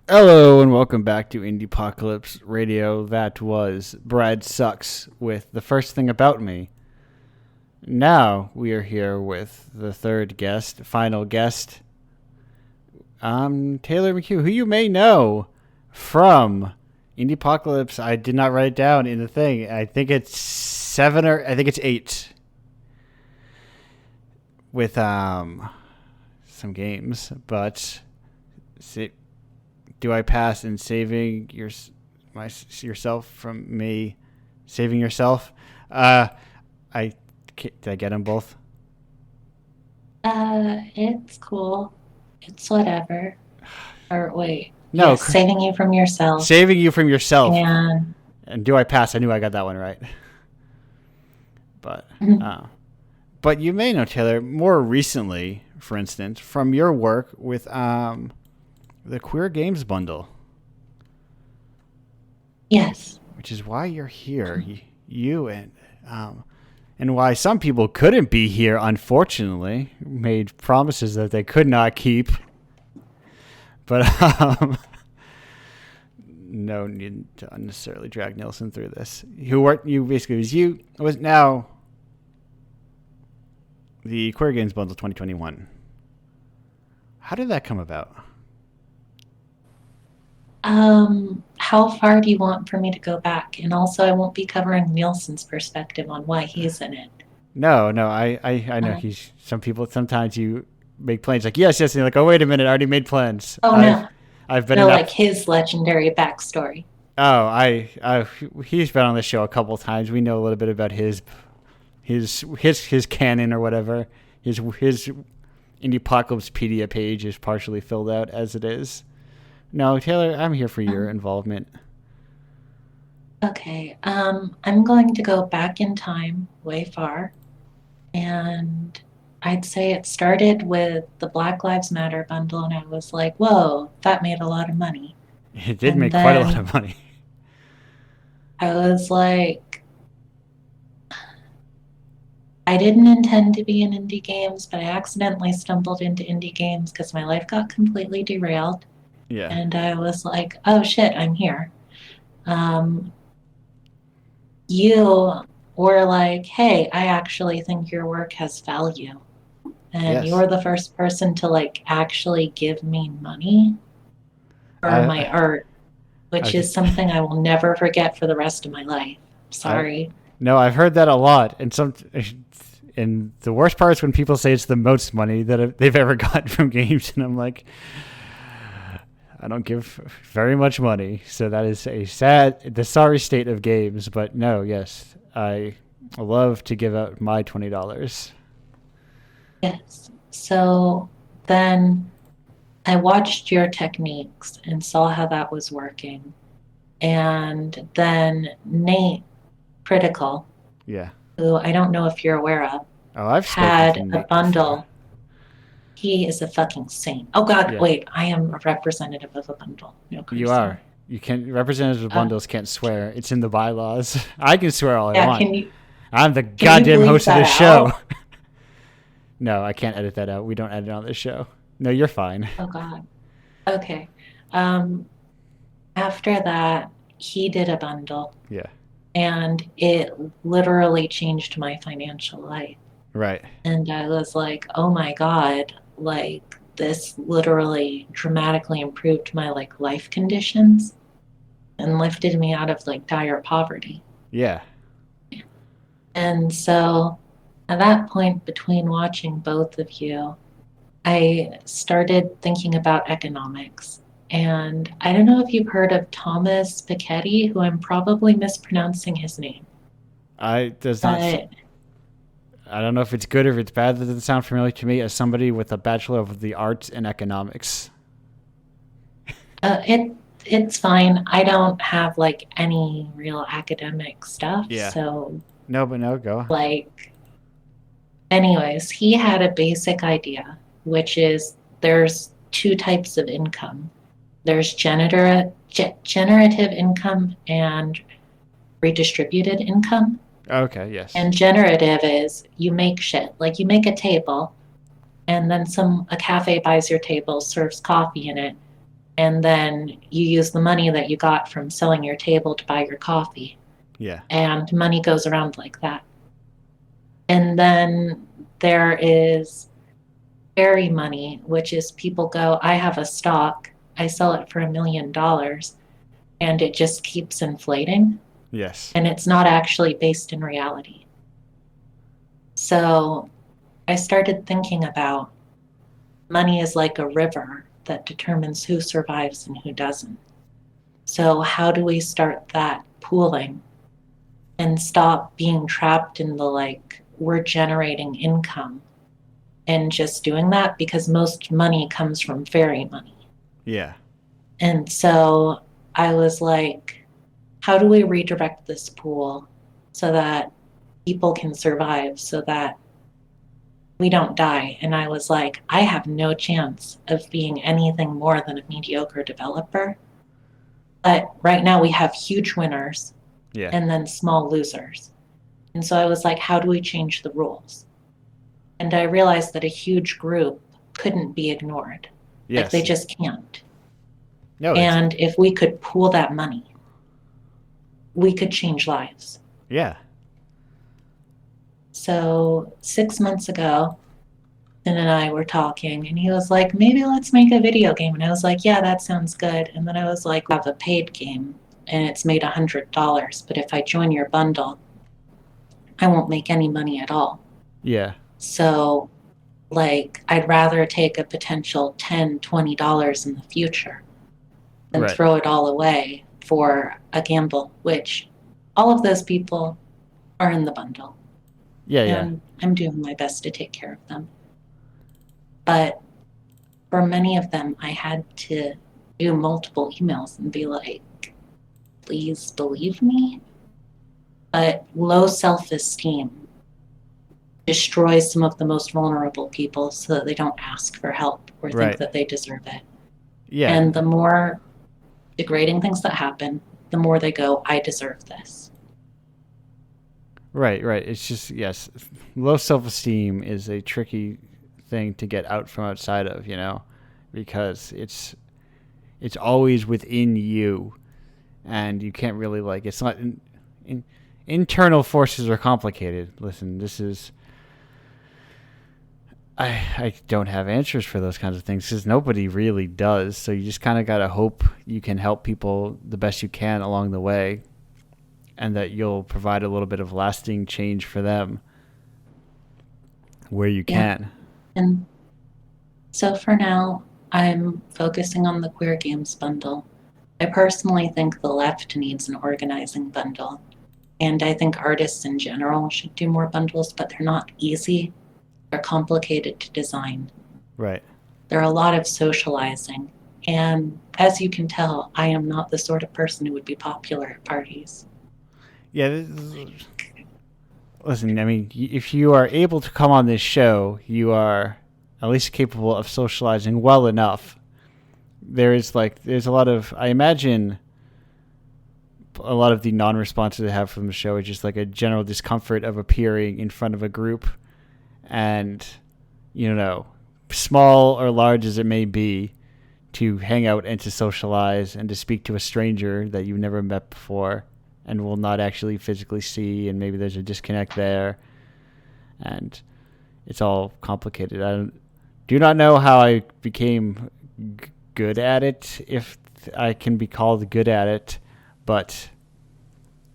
Hello and welcome back to Indiepocalypse Radio. That was Brad Sucks with The First Thing About Me. Now we are here with the third guest, final guest, Taylor McHugh, who you may know from Indiepocalypse. I did not write it down in the thing. I think it's 7 or I think it's 8 with some games. But do I pass in saving yourself from me? Saving yourself? I did I get them both? It's cool. It's whatever. Or wait. No, yes, saving you from yourself. Saving you from yourself. And do I pass? I knew I got that one right. But you may know, Taylor, more recently, for instance, from your work with the Queer Games Bundle. Yes. Which is why you're here. You and why some people couldn't be here, unfortunately, made promises that they could not keep. But no need to unnecessarily drag Nielsen through this. Was now the Queer Games Bundle 2021. How did that come about? How far do you want for me to go back? And also, I won't be covering Nielsen's perspective on why he's in it. No, I know he's. Sometimes you make plans like yes, and you're like, oh wait a minute, I already made plans. No, I've been like his legendary backstory. Oh, he's been on the show a couple times. We know a little bit about his canon or whatever. His Indiepocalypsepedia page is partially filled out as it is. No, Taylor, I'm here for your involvement. Okay, I'm going to go back in time way far, and I'd say it started with the Black Lives Matter bundle, and I was like, whoa, that made a lot of money. It did make quite a lot of money. I was like, I didn't intend to be in indie games, but I accidentally stumbled into indie games because my life got completely derailed. Yeah. And I was like, oh shit, I'm here. You were like, hey, I actually think your work has value. And yes. You were the first person to like actually give me money for my art, which is something I will never forget for the rest of my life. Sorry. No, I've heard that a lot. And the worst part is when people say it's the most money that they've ever gotten from games. And I'm like, I don't give very much money. So that is the sorry state of games. But no, yes, I love to give out my $20. Yes. So then I watched your techniques and saw how that was working. And then Nate Critical, who I don't know if you're aware of, had a bundle. Before. He is a fucking saint. Oh God, wait, I am a representative of a bundle. No, you are. You can't. Representatives of bundles can't swear. It's in the bylaws. I can swear all I want. I'm the goddamn host of this show. No, I can't edit that out. We don't edit on this show. No, you're fine. Oh God. Okay. After that, he did a bundle. Yeah. And it literally changed my financial life. Right. And I was like, oh my God, like this literally dramatically improved my like life conditions and lifted me out of like dire poverty. Yeah. And so at that point, between watching both of you, I started thinking about economics. And I don't know if you've heard of Thomas Piketty, who I'm probably mispronouncing his name. I don't know if it's good or if it's bad. That doesn't sound familiar to me as somebody with a Bachelor of the Arts in Economics. It's fine. I don't have like any real academic stuff. Yeah. So no, go. Like, anyways, he had a basic idea, which is there's two types of income. There's generative income and redistributed income. Okay, yes. And generative is you make shit. Like you make a table and then a cafe buys your table, serves coffee in it, and then you use the money that you got from selling your table to buy your coffee. Yeah. And money goes around like that. And then there is fairy money, which is people go, I have a stock, I sell it for $1 million, and it just keeps inflating. Yes. And it's not actually based in reality. So I started thinking about money is like a river that determines who survives and who doesn't. So how do we start that pooling and stop being trapped in the like, we're generating income and just doing that, because most money comes from fairy money. Yeah. And so I was like, how do we redirect this pool so that people can survive, so that we don't die? And I was like, I have no chance of being anything more than a mediocre developer. But right now we have huge winners and then small losers. And so I was like, how do we change the rules? And I realized that a huge group couldn't be ignored. Yes. Like they just can't. No. And if we could pool that money, we could change lives. Yeah. So 6 months ago, Finn and I were talking, and he was like, maybe let's make a video game. And I was like, yeah, that sounds good. And then I was like, we have a paid game, and it's made $100. But if I join your bundle, I won't make any money at all. Yeah. So, like, I'd rather take a potential $10, $20 in the future than throw it all away for a gamble, which all of those people are in the bundle. Yeah, and I'm doing my best to take care of them. But for many of them, I had to do multiple emails and be like, please believe me. But low self-esteem destroys some of the most vulnerable people so that they don't ask for help or think that they deserve it. Yeah. And the more degrading things that happen, the more they go, I deserve this. Right. It's just, yes, low self-esteem is a tricky thing to get out from outside of, because it's always within you, and you can't really, like, it's not internal forces are complicated. Listen, this is, I don't have answers for those kinds of things because nobody really does. So you just kind of got to hope you can help people the best you can along the way, and that you'll provide a little bit of lasting change for them where you can. And so for now, I'm focusing on the Queer Games bundle. I personally think the left needs an organizing bundle. And I think artists in general should do more bundles, but they're not easy. They're complicated to design. Right. There are a lot of socializing. And as you can tell, I am not the sort of person who would be popular at parties. Yeah. Listen, I mean, if you are able to come on this show, you are at least capable of socializing well enough. There's a lot of, I imagine, a lot of the non-responses I have from the show is just like a general discomfort of appearing in front of a group, and, small or large as it may be, to hang out and to socialize and to speak to a stranger that you've never met before and will not actually physically see, and maybe there's a disconnect there, and it's all complicated. I do not know how I became good at it, if I can be called good at it, but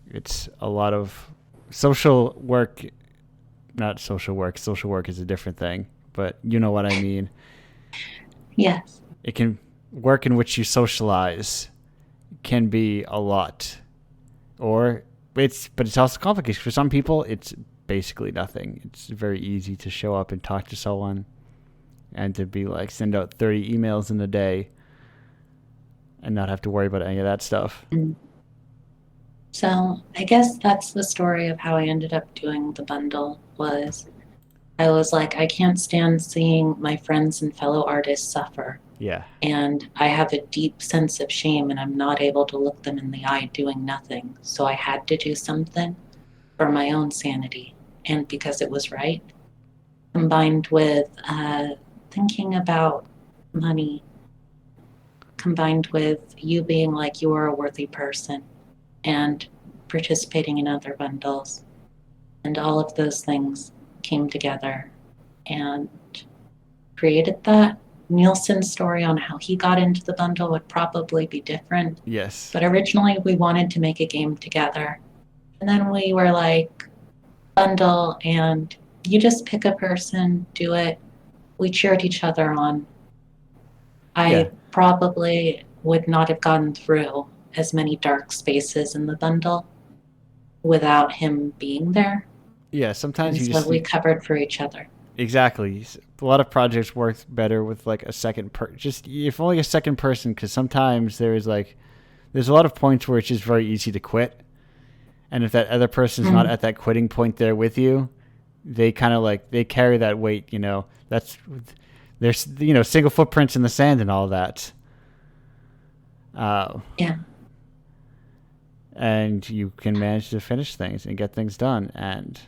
it's a lot of social work. Not social work. Social work is a different thing, but you know what I mean. Yes. It can work in which you socialize can be a lot. But it's also complicated. For some people, it's basically nothing. It's very easy to show up and talk to someone and to be like, send out 30 emails in a day and not have to worry about any of that stuff. So I guess that's the story of how I ended up doing the bundle. I was like, I can't stand seeing my friends and fellow artists suffer. Yeah. And I have a deep sense of shame, and I'm not able to look them in the eye doing nothing. So I had to do something for my own sanity, and because it was right, combined with thinking about money, combined with you being like you are a worthy person and participating in other bundles and all of those things. came together and created that. Nielsen's story on how he got into the bundle would probably be different. Yes. But originally we wanted to make a game together. And then we were like, bundle, and you just pick a person, do it. We cheered each other on. I probably would not have gotten through as many dark spaces in the bundle without him being there. Yeah, sometimes and you so just we covered for each other. Exactly. A lot of projects work better with like a second just if only a second person, because sometimes there's a lot of points where it's just very easy to quit, and if that other person's not at that quitting point there with you, they kind of they carry that weight. That's there's single footprints in the sand and all that. Yeah. And you can manage to finish things and get things done. And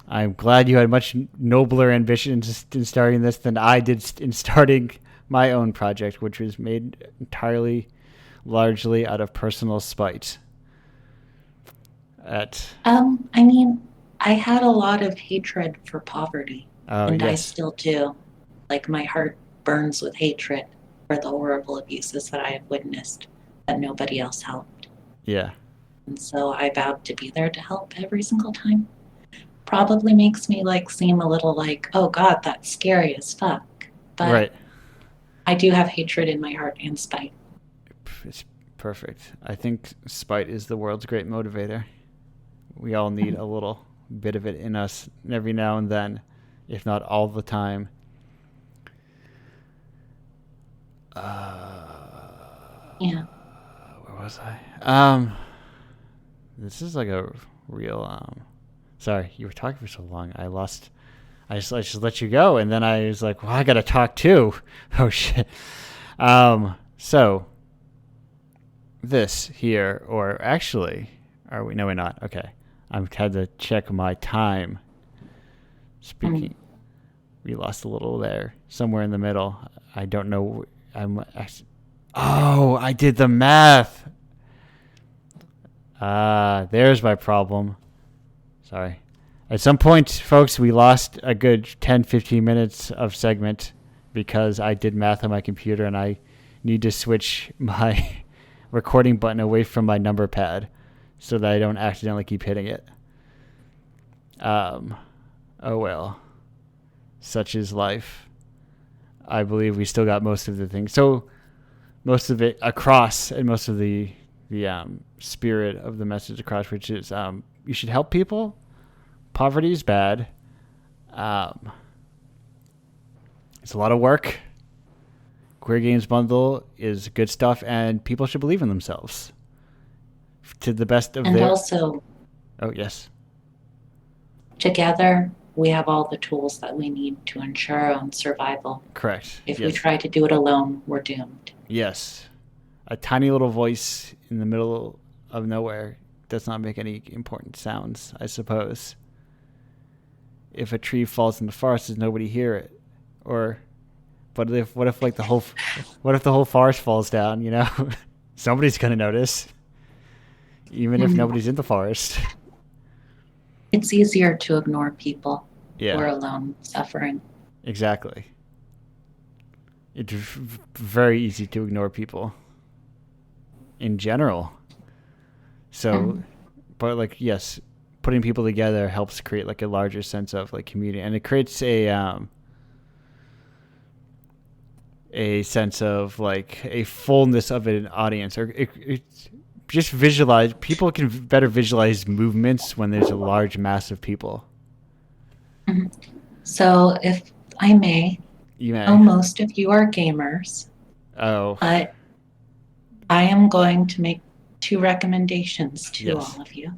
I'm glad you had much nobler ambitions in starting this than I did in starting my own project, which was made largely out of personal spite. I mean, I had a lot of hatred for poverty, and yes. I still do. My heart burns with hatred for the horrible abuses that I have witnessed that nobody else helped. Yeah. And so I vowed to be there to help every single time. Probably makes me seem a little oh God, that's scary as fuck. But right. I do have hatred in my heart and spite. It's perfect. I think spite is the world's great motivator. We all need a little bit of it in us every now and then, if not all the time. Yeah. Where was I? This is a real sorry, you were talking for so long. I just let you go, and then I was like, well, I gotta talk too. Oh shit. So this here, or actually, are we? No, we're not. Okay. I've had to check my time. Speaking, we lost a little there, somewhere in the middle. I don't know. I did the math. There's my problem. Sorry. At some point, folks, we lost a good 10, 15 minutes of segment because I did math on my computer, and I need to switch my recording button away from my number pad so that I don't accidentally keep hitting it. Oh well. Such is life. I believe we still got most of the things. So most of it across, and most of the spirit of the message across, which is you should help people. Poverty is bad. It's a lot of work. Queer Games Bundle is good stuff, and people should believe in themselves to the best of and their... And also... Oh, yes. Together, we have all the tools that we need to ensure our own survival. Correct. If we try to do it alone, we're doomed. Yes. A tiny little voice in the middle of nowhere does not make any important sounds, I suppose. If a tree falls in the forest, does nobody hear it? Or, what if the whole forest falls down? Somebody's gonna notice, even if nobody's in the forest. It's easier to ignore people who are alone suffering. Exactly. It's very easy to ignore people in general. So, but yes, putting people together helps create a larger sense of community, and it creates a sense of a fullness of an audience, or it just visualize. People can better visualize movements when there's a large mass of people. So, if I may, you may. Most of you are gamers. Oh. But I am going to make 2 recommendations to all of you.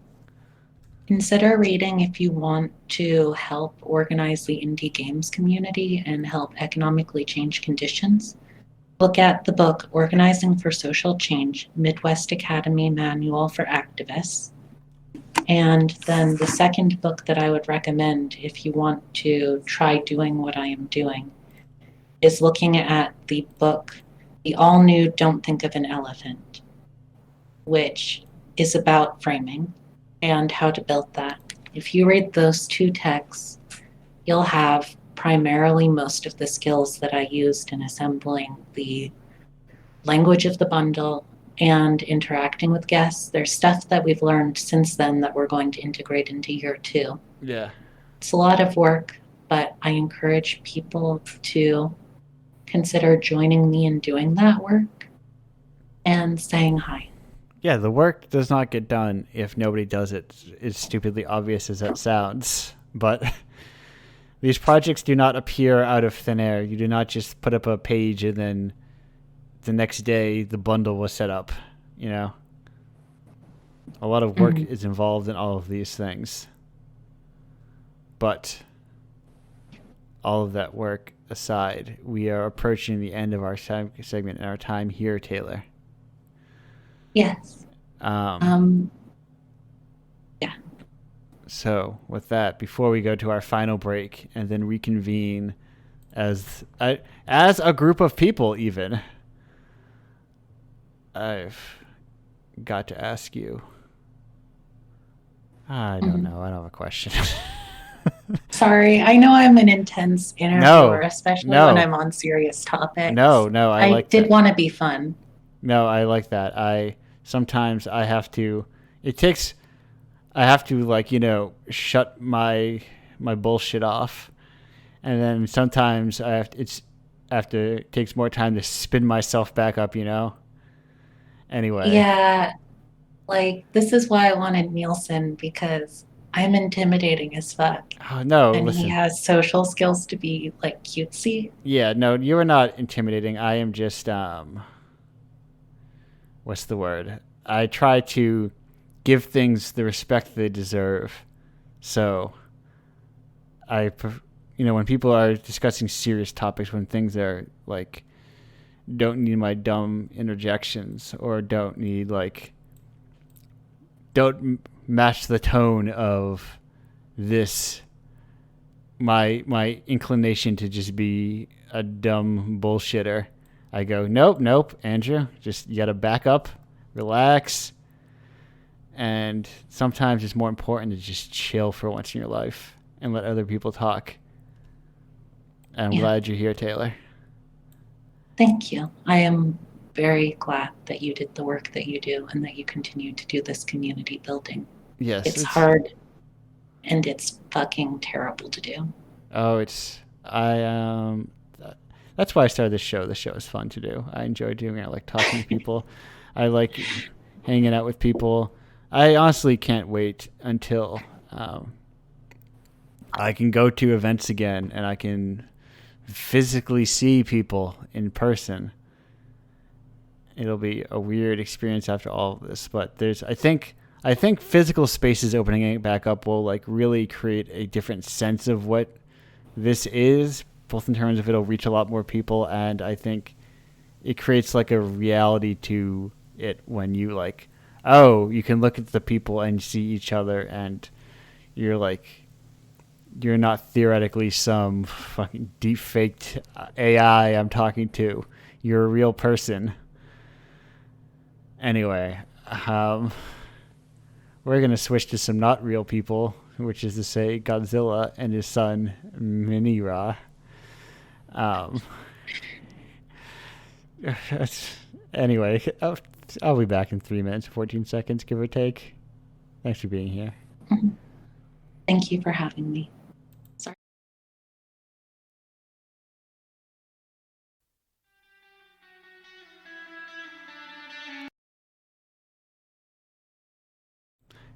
Consider reading if you want to help organize the indie games community and help economically change conditions. Look at the book Organizing for Social Change, Midwest Academy Manual for Activists. And then the second book that I would recommend if you want to try doing what I am doing is looking at the book, The All New Don't Think of an Elephant, which is about framing and how to build that. If you read those 2 texts, you'll have primarily most of the skills that I used in assembling the language of the bundle and interacting with guests. There's stuff that we've learned since then that we're going to integrate into year 2. Yeah. It's a lot of work, but I encourage people to consider joining me in doing that work and saying hi. Yeah, the work does not get done if nobody does it, as stupidly obvious as that sounds. But these projects do not appear out of thin air. You do not just put up a page and then the next day the bundle was set up, you know? A lot of work is involved in all of these things. But all of that work aside, we are approaching the end of our segment and our time here, Taylor. Yes. Yeah. So with that, before we go to our final break and then reconvene as a group of people, even, I've got to ask you. I don't know. I don't have a question. Sorry, I know I'm an intense interviewer, especially when I'm on serious topics. No, I did want to be fun. No, I like that. Sometimes I have to. I have to, like, shut my bullshit off, and then sometimes it takes more time to spin myself back up. Anyway. Yeah, like, this is why I wanted Nielsen, because I'm intimidating as fuck. Oh, no, and listen. He has social skills to be, like, cutesy. Yeah, no, you are not intimidating. I am just, what's the word? I try to give things the respect they deserve. So, when people are discussing serious topics, when things are, like, don't need my dumb interjections or don't match the tone of this, my inclination to just be a dumb bullshitter, I go, nope, Andrew, just you gotta back up, relax, and sometimes it's more important to just chill for once in your life and let other people talk. And I'm glad you're here, Taylor. Thank you. I am very glad that you did the work that you do and that you continue to do this community building. Yes. It's hard and it's fucking terrible to do. Oh, that's why I started this show. The show is fun to do. I enjoy doing it. I like talking to people. I like hanging out with people. I honestly can't wait until I can go to events again and I can physically see people in person. It'll be a weird experience after all of this, but I think physical spaces opening back up will, like, really create a different sense of what this is, both in terms of it'll reach a lot more people, and I think it creates, like, a reality to it when you, like, you can look at the people and see each other, and you're not theoretically some fucking deep-faked AI I'm talking to. You're a real person. Anyway, we're going to switch to some not real people, which is to say Godzilla and his son, Minira. Anyway, I'll be back in 3 minutes, 14 seconds, give or take. Thanks for being here. Thank you for having me. Sorry.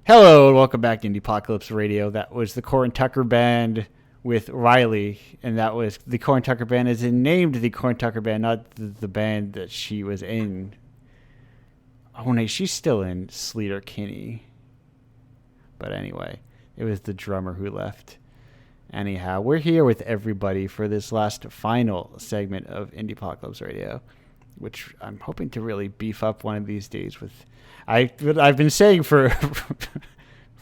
Hello, and welcome back to Indiepocalypse Radio. That was the Corin Tucker Band with Riley, and that was the Corin Tucker Band as in named the Corin Tucker Band, not the band that she was in. Oh, no, she's still in Sleater Kinney. But anyway, it was the drummer who left. Anyhow, we're here with everybody for this last final segment of Indiepocalypse Radio, which I'm hoping to really beef up one of these days with. I've been saying for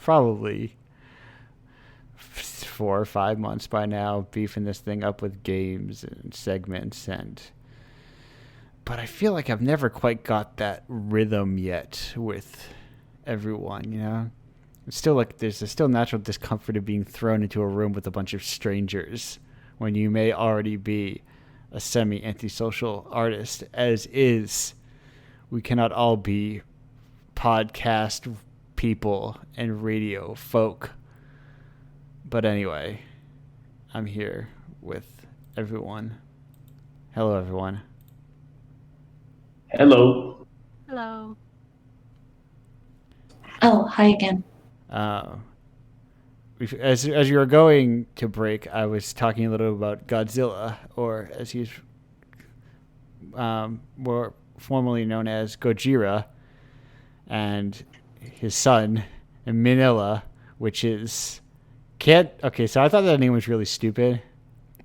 probably 4 or 5 months by now, beefing this thing up with games and segments, but I feel like I've never quite got that rhythm yet with everyone, It's still like there's a still natural discomfort of being thrown into a room with a bunch of strangers when you may already be a semi-antisocial artist, as is. We cannot all be podcast people and radio folk. But anyway, I'm here with everyone. Hello, everyone. Hello. Hello. Oh, hi again. As you were going to break, I was talking a little about Godzilla, or as he's more formally known as Gojira, and his son, Minilla, which is Okay, so I thought that name was really stupid,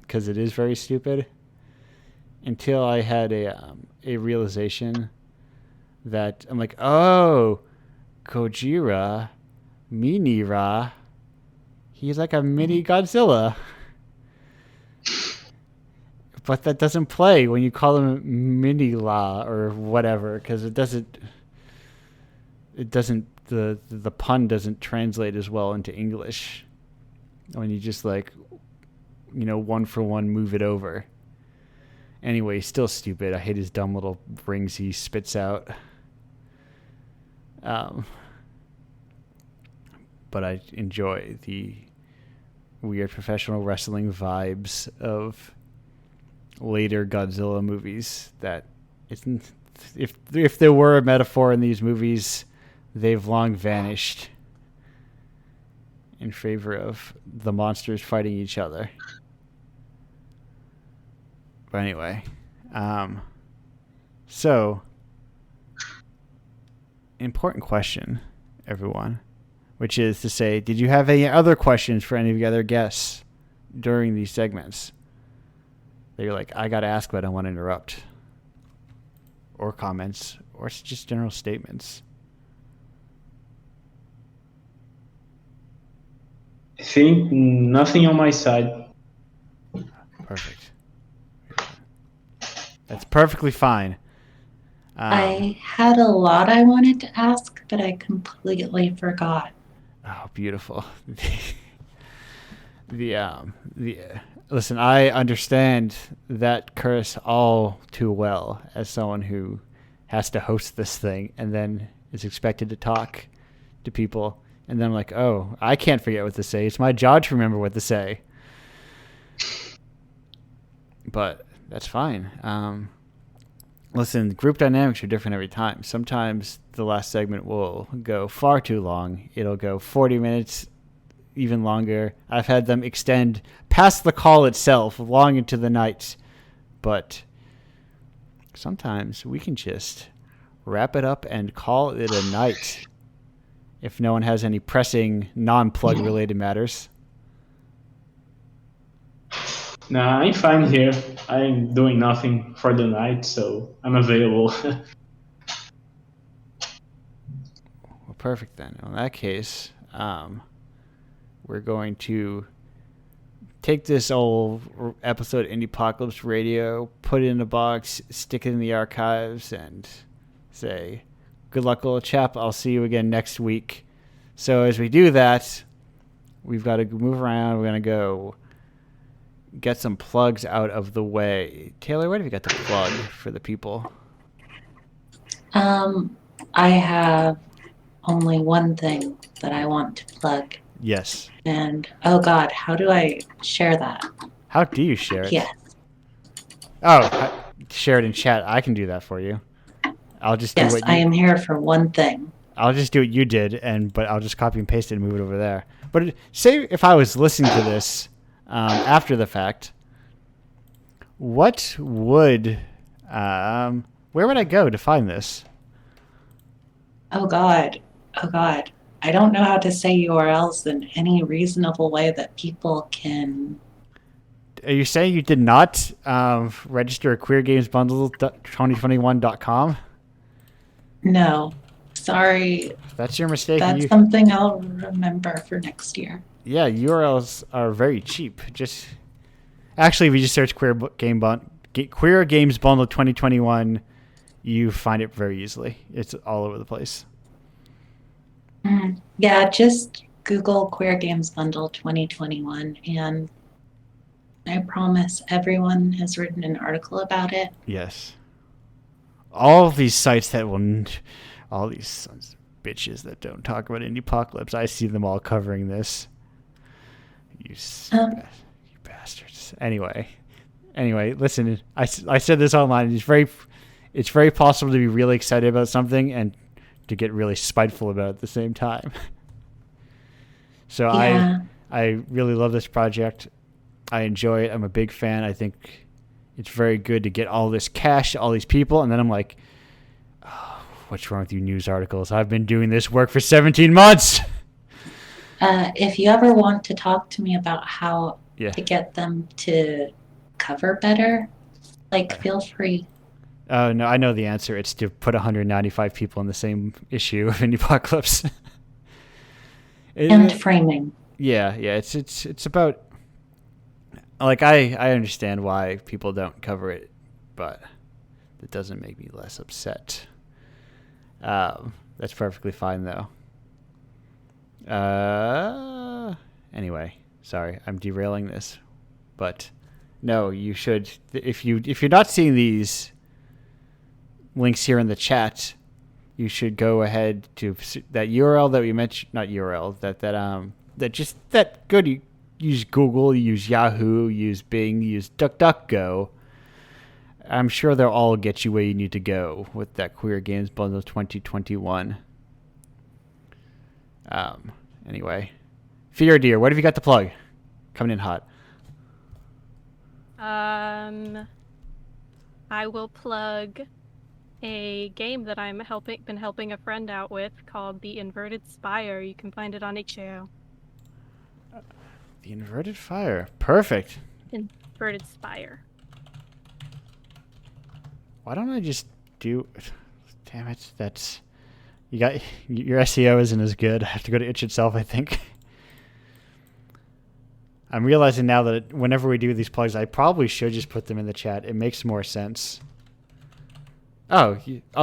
because it is very stupid, until I had a realization that I'm like, oh, Gojira, Minira. He's like a mini Godzilla. But that doesn't play when you call him Minila or whatever, because the pun doesn't translate as well into English when you just one for one move it over. Anyway, still stupid. I hate his dumb little rings he spits out. But I enjoy the weird professional wrestling vibes of later Godzilla movies. That if there were a metaphor in these movies, they've long vanished in favor of the monsters fighting each other. But anyway, so important question, everyone. Which is to say, did you have any other questions for any of the other guests during these segments that you're like, I got to ask, but I don't want to interrupt? Or comments, or just general statements? I think nothing on my side. Perfect. That's perfectly fine. I had a lot I wanted to ask, but I completely forgot. Oh, beautiful. Listen, I understand that curse all too well as someone who has to host this thing and then is expected to talk to people. And then I'm like, oh, I can't forget what to say. It's my job to remember what to say. But that's fine. Listen, group dynamics are different every time. Sometimes the last segment will go far too long. It'll go 40 minutes, even longer. I've had them extend past the call itself, long into the night. But sometimes we can just wrap it up and call it a night if no one has any pressing, non-plug related matters. Nah, I'm fine here. I'm doing nothing for the night, so I'm available. Well, perfect then. In that case, we're going to take this old episode of Indiepocalypse Radio, put it in a box, stick it in the archives, and say, good luck, old chap. I'll see you again next week. So as we do that, we've got to move around. We're going to go get some plugs out of the way. Taylor, what have you got to plug for the people? I have only one thing that I want to plug. Yes. And, oh God, how do I share that? How do you share it? Yes. Oh, share it in chat. I can do that for you. I'll just do what I am here for one thing. I'll just do what you did, but I'll just copy and paste it and move it over there. But say if I was listening to this after the fact, what would, where would I go to find this? Oh God. I don't know how to say URLs in any reasonable way that people can. Are you saying you did not register at queergamesbundle2021.com? No. Sorry. That's your mistake. That's something I'll remember for next year. Yeah, URLs are very cheap. Actually, if you just search Queer Games Bundle 2021, you find it very easily. It's all over the place. Yeah, just Google Queer Games Bundle 2021, and I promise everyone has written an article about it. Yes. All of these sites that will, all these sons of bitches that don't talk about Indiepocalypse, I see them all covering this. You bastards. Anyway, listen, I said this online. It's very possible to be really excited about something and to get really spiteful about it at the same time. So Yeah. I really love this project. I enjoy it. I'm a big fan. I think it's very good to get all this cash to all these people. And then I'm like, oh, what's wrong with you news articles? I've been doing this work for 17 months. If you ever want to talk to me about how to get them to cover better, feel free. Oh, no, I know the answer. It's to put 195 people in the same issue of Indiepocalypse. And framing. Yeah, it's about, like, I understand why people don't cover it, but it doesn't make me less upset. That's perfectly fine, though. Anyway, sorry, I'm derailing this, but no, you should, if you're not seeing these links here in the chat, you should go ahead to that URL that we mentioned, not URL, you use Google, use Yahoo, use Bing, use DuckDuckGo. I'm sure they'll all get you where you need to go with that Queer Games Bundle 2021. Anyway, Fear Deer, what have you got to plug? Coming in hot. I will plug a game that I'm been helping a friend out with called The Inverted Spire. You can find it on itch.io. The Inverted Fire. Perfect. Inverted Spire. Why don't I just do... Damn it, that's... Your SEO isn't as good. I have to go to itch itself, I think. I'm realizing now that whenever we do these plugs, I probably should just put them in the chat. It makes more sense. Oh,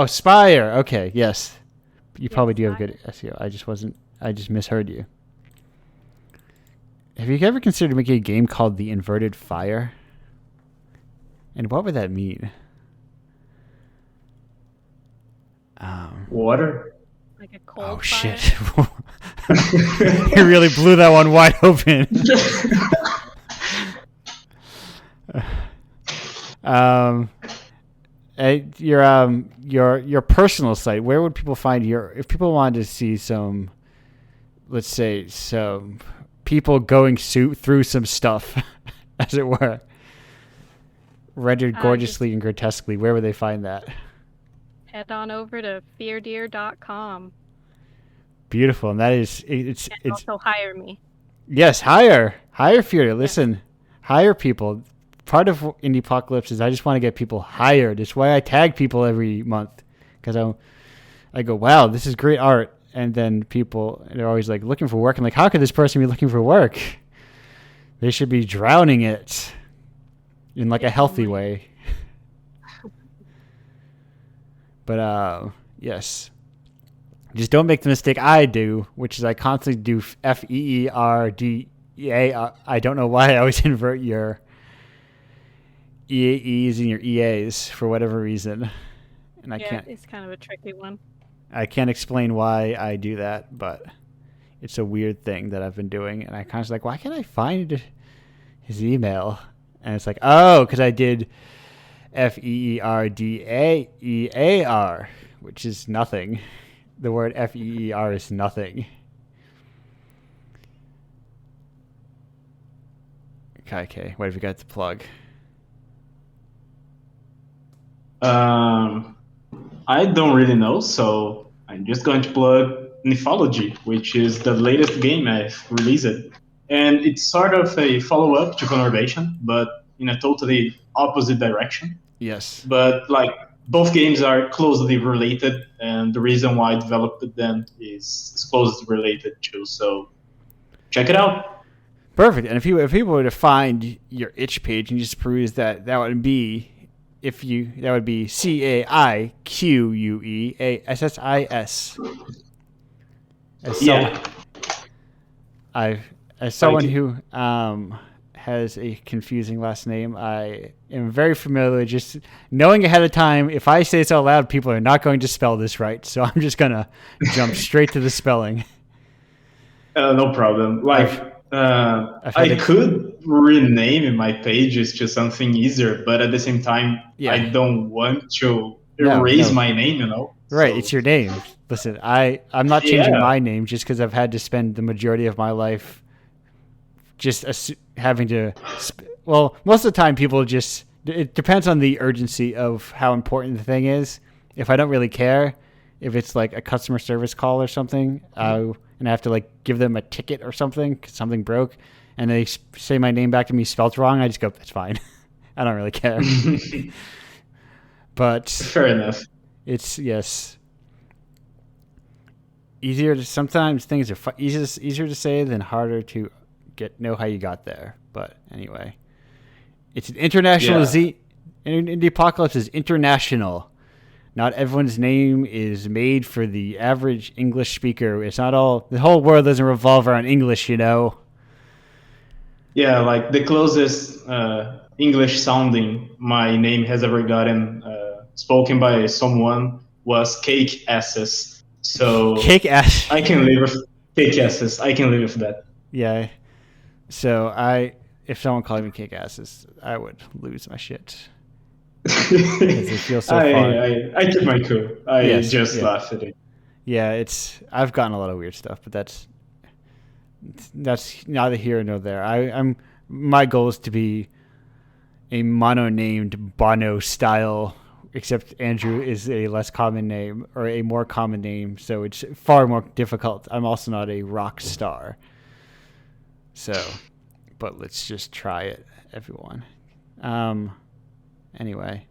Spire. Okay, yes. You probably do have good SEO. I just misheard you. Have you ever considered making a game called The Inverted Fire? And what would that mean? Water. Like a cold Oh, fire? shit. You really blew that one wide open. Your personal site, where would people find if people wanted to see some, let's say, some people going through some stuff, as it were, rendered gorgeously and grotesquely, where would they find that? Head on over to feardeer.com. Beautiful. And that is, it's also hire me. Yes, hire Fear. Listen, hire people. Part of Indiepocalypse is I just want to get people hired. It's why I tag people every month, because I go, wow, this is great art. And then they're always like looking for work. I'm like, how could this person be looking for work? They should be drowning it in like a healthy way. But yes, just don't make the mistake I do, which is I constantly do FEERDEA. I don't know why I always invert your EAEs and your EAs for whatever reason, and I can't. It's kind of a tricky one. I can't explain why I do that, but it's a weird thing that I've been doing, and I kind of like, why can't I find his email? And it's like, oh, because I did FEERDEAEAR, which is nothing. The word FEER is nothing. Okay. What have you got to plug? I don't really know, so I'm just going to plug Mythology, which is the latest game I've released. And it's sort of a follow-up to Conurbation, but in a totally opposite direction. Yes. But like both games are closely related, and the reason why I developed them is closely related too. So check it out. Perfect. And if people were to find your itch page and just peruse that would be CAIQUEASSIS. As Yeah. someone who has a confusing last name, I am very familiar just knowing ahead of time if I say this out loud, people are not going to spell this right. So I'm just going to jump straight to the spelling. No problem. I've had I could rename my pages to something easier, but at the same time, I don't want to erase my name, Right, So, it's your name. Listen, I'm not changing yeah. my name just because I've had to spend the majority of my life just having to. Well, most of the time, people just. It depends on the urgency of how important the thing is. If I don't really care, if it's like a customer service call or something, and I have to like give them a ticket or something because something broke, and they say my name back to me spelled wrong, I just go, "That's fine." I don't really care. But fair enough. It's easier to sometimes things are easier to say than harder to know how you got there. But anyway, it's an international Indiepocalypse is international. Not everyone's name is made for the average English speaker. It's not all. The whole world doesn't revolve around English, Yeah, like the closest English sounding my name has ever gotten spoken by someone was cake asses. So cake ass. I can live with cake asses. I can live with that. Yeah. So if someone called me cake asses, I would lose my shit. Because it feels so far. I keep my cool. I just laugh at it. Yeah, I've gotten a lot of weird stuff, but that's neither here nor there. My goal is to be a mono-named Bono style, except Andrew is a less common name or a more common name, so it's far more difficult. I'm also not a rock star. So, but let's just try it, everyone. Anyway.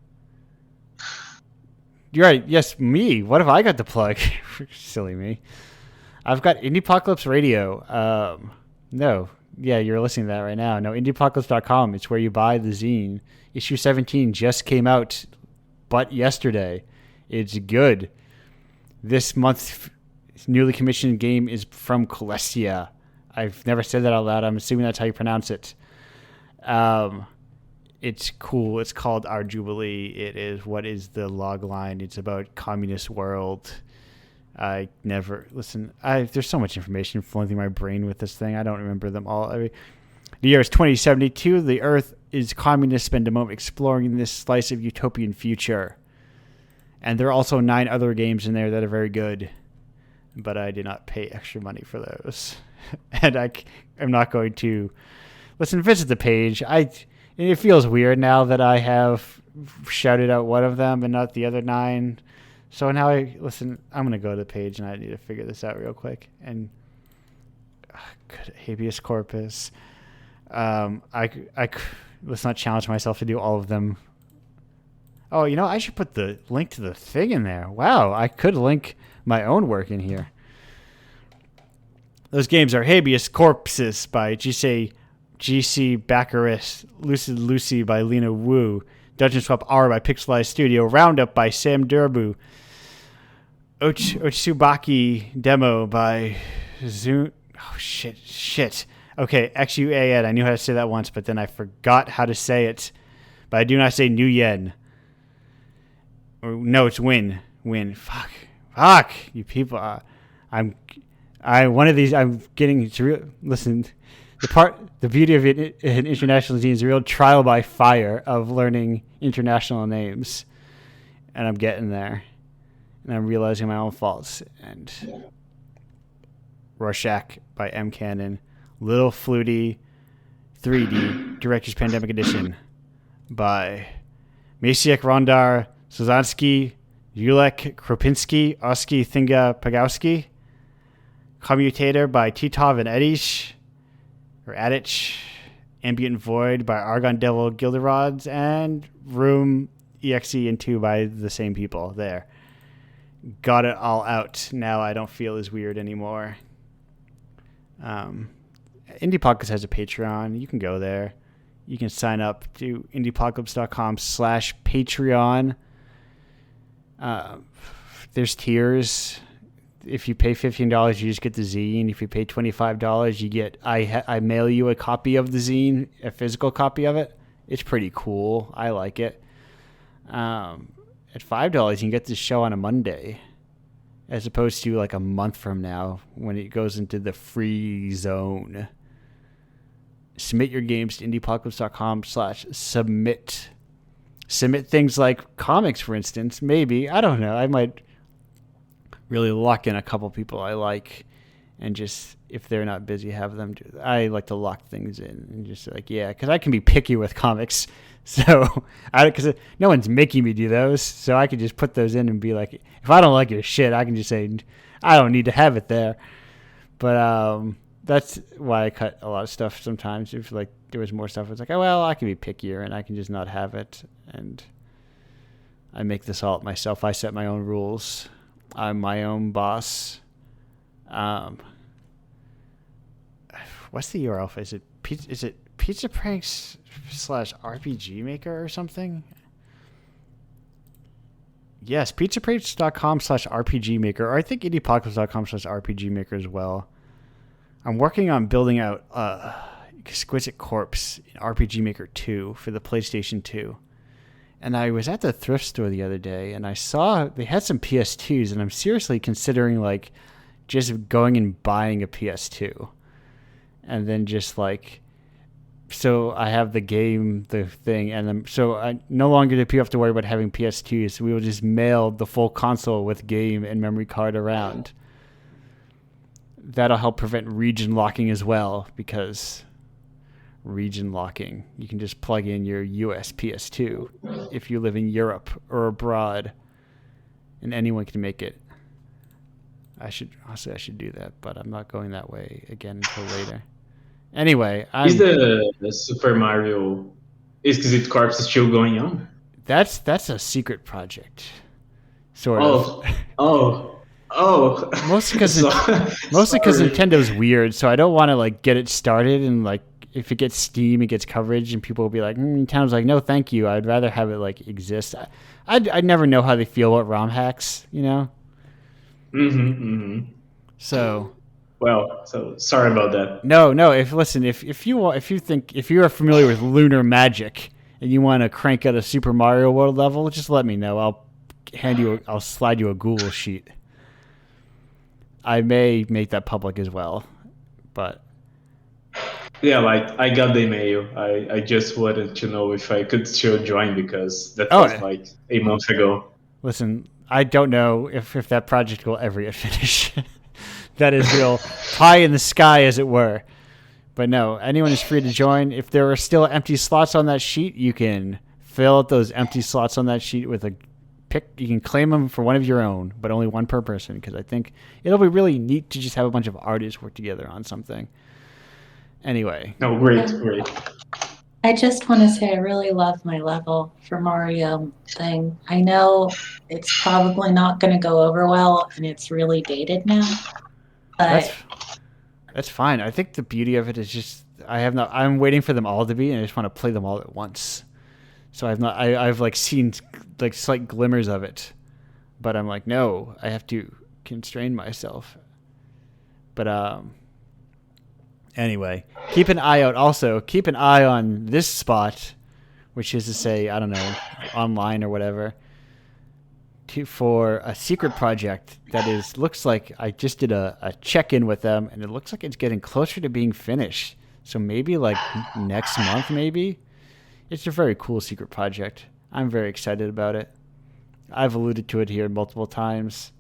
You're right. Yes, me. What have I got to plug? Silly me. I've got Indiepocalypse Radio. No. Yeah, you're listening to that right now. No, Indiepocalypse.com. It's where you buy the zine. Issue 17 just came out, but yesterday. It's good. This month's newly commissioned game is from Celestia. I've never said that out loud. I'm assuming that's how you pronounce it. It's cool. It's called Our Jubilee. It is what is the log line? It's about communist world. I never listen. There's so much information flowing through my brain with this thing. I don't remember them all. The year is 2072. The Earth is communist. Spend a moment exploring this slice of utopian future. And there are also 9 other games in there that are very good, but I did not pay extra money for those, and I'm not going to visit the page. It feels weird now that I have shouted out one of them and not the other 9. So now I'm going to go to the page and I need to figure this out real quick. And good habeas corpus. Let's not challenge myself to do all of them. Oh, I should put the link to the thing in there. Wow, I could link my own work in here. Those games are Habeas Corpses by G.C. Baccaris, Lucid Lucy by Lena Wu, Dungeon Swap R by Pixelized Studio, Roundup by Sam Durbu, Otsubaki Demo by Zoom. Oh, shit. Okay, XUAN. I knew how to say that once, but then I forgot how to say it. But I do not say New Yen. No, it's Win. Fuck. You people. One of these. I'm getting to real. Listen. The beauty of it in international zine is a real trial by fire of learning international names, and I'm getting there, and I'm realizing my own faults. And Rorschach by M. Cannon, Little Flutie, 3D Director's Pandemic Edition by Maciek Rondar, Sozanski, Julek Kropinski, Oski Thinga Pagowski, Commutator by Titov and Edish, Ambient Void by Argon Devil Gilderods, and Room EXE and 2 by the same people. There. Got it all out. Now I don't feel as weird anymore. Indiepocalypse has a Patreon. You can go there. You can sign up to indiepocalypse.com/Patreon. There's tiers. if you pay $15, you just get the zine. If you pay $25, you get I mail you a copy of the zine, a physical copy of it. It's pretty cool. I like it. At $5, you can get this show on a Monday, as opposed to like a month from now when it goes into the free zone. Submit your games to indiepocalypse.com/submit. Submit things like comics, for instance. Maybe, I don't know. I might really lock in a couple people I like, and just, if they're not busy, have them do that. I like to lock things in and just like, yeah, because I can be picky with comics. So, because no one's making me do those, so I can just put those in and be like, if I don't like your shit, I can just say, I don't need to have it there. But that's why I cut a lot of stuff sometimes. If like there was more stuff, it's like, oh well, I can be pickier and I can just not have it, and I make this all up myself. I set my own rules. I'm my own boss. What's the URL for? Is it Pizza Pranks /RPG Maker or something? Yes, pizzapranks.com/RPG Maker, or I think indiepocalypse.com/RPG Maker as well. I'm working on building out Exquisite Corpse in RPG Maker 2 for the PlayStation 2. And I was at the thrift store the other day, and I saw they had some PS2s, and I'm seriously considering like just going and buying a PS2. And then just like, so I have the game, the thing, and then, so I no longer do people have to worry about having PS2s. So we will just mail the full console with game and memory card around. That'll help prevent region locking as well, because region locking, you can just plug in your US PS2 if you live in Europe or abroad, and anyone can make it. I should do that, but I'm not going that way again until later. Anyway, is the Super Mario Exquisite Corpse still going on? That's a secret project, sort of. Mostly because Nintendo's weird, so I don't want to like get it started, and like if it gets Steam, it gets coverage, and people will be like, Nintendo's like, no, thank you. I'd rather have it like exist. I'd never know how they feel about ROM hacks, you know. So. Well, so sorry about that. No. If you are familiar with Lunar Magic and you want to crank out a Super Mario World level, just let me know. I'll slide you a Google sheet. I may make that public as well, but yeah, like I got the email. I just wanted to know if I could still join, because that was like a month ago. Listen, I don't know if that project will ever get finished. That is real pie in the sky, as it were. But no, anyone is free to join. If there are still empty slots on that sheet, you can fill out those empty slots on that sheet with a pick. You can claim them for one of your own, but only one per person, because I think it'll be really neat to just have a bunch of artists work together on something. Anyway. Oh, great. I just want to say I really love my level for Mario thing. I know it's probably not going to go over well, and it's really dated now. That's fine. I think the beauty of it is just I'm waiting for them all to be, and I just want to play them all at once. So I've like seen like slight glimmers of it, but I'm like, no, I have to constrain myself. But anyway, keep an eye out. Also, keep an eye on this spot, which is to say, I don't know, online or whatever, for a secret project that looks like I just did a check-in with them, and it looks like it's getting closer to being finished. So maybe like next month, maybe. It's a very cool secret project. I'm very excited about it. I've alluded to it here multiple times.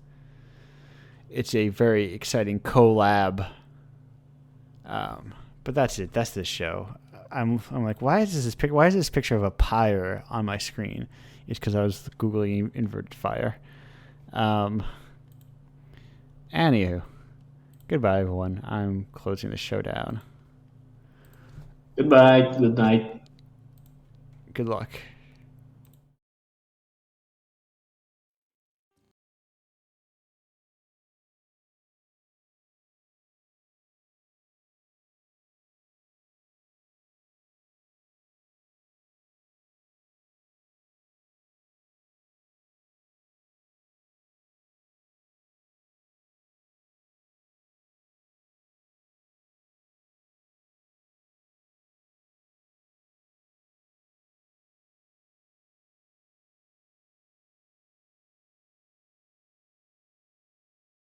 It's a very exciting collab. But that's it. That's this show. I'm like, why is this picture of a pyre on my screen? It's because I was Googling inverted fire. Anywho, goodbye, everyone. I'm closing the show down. Goodbye. Good night. Good luck.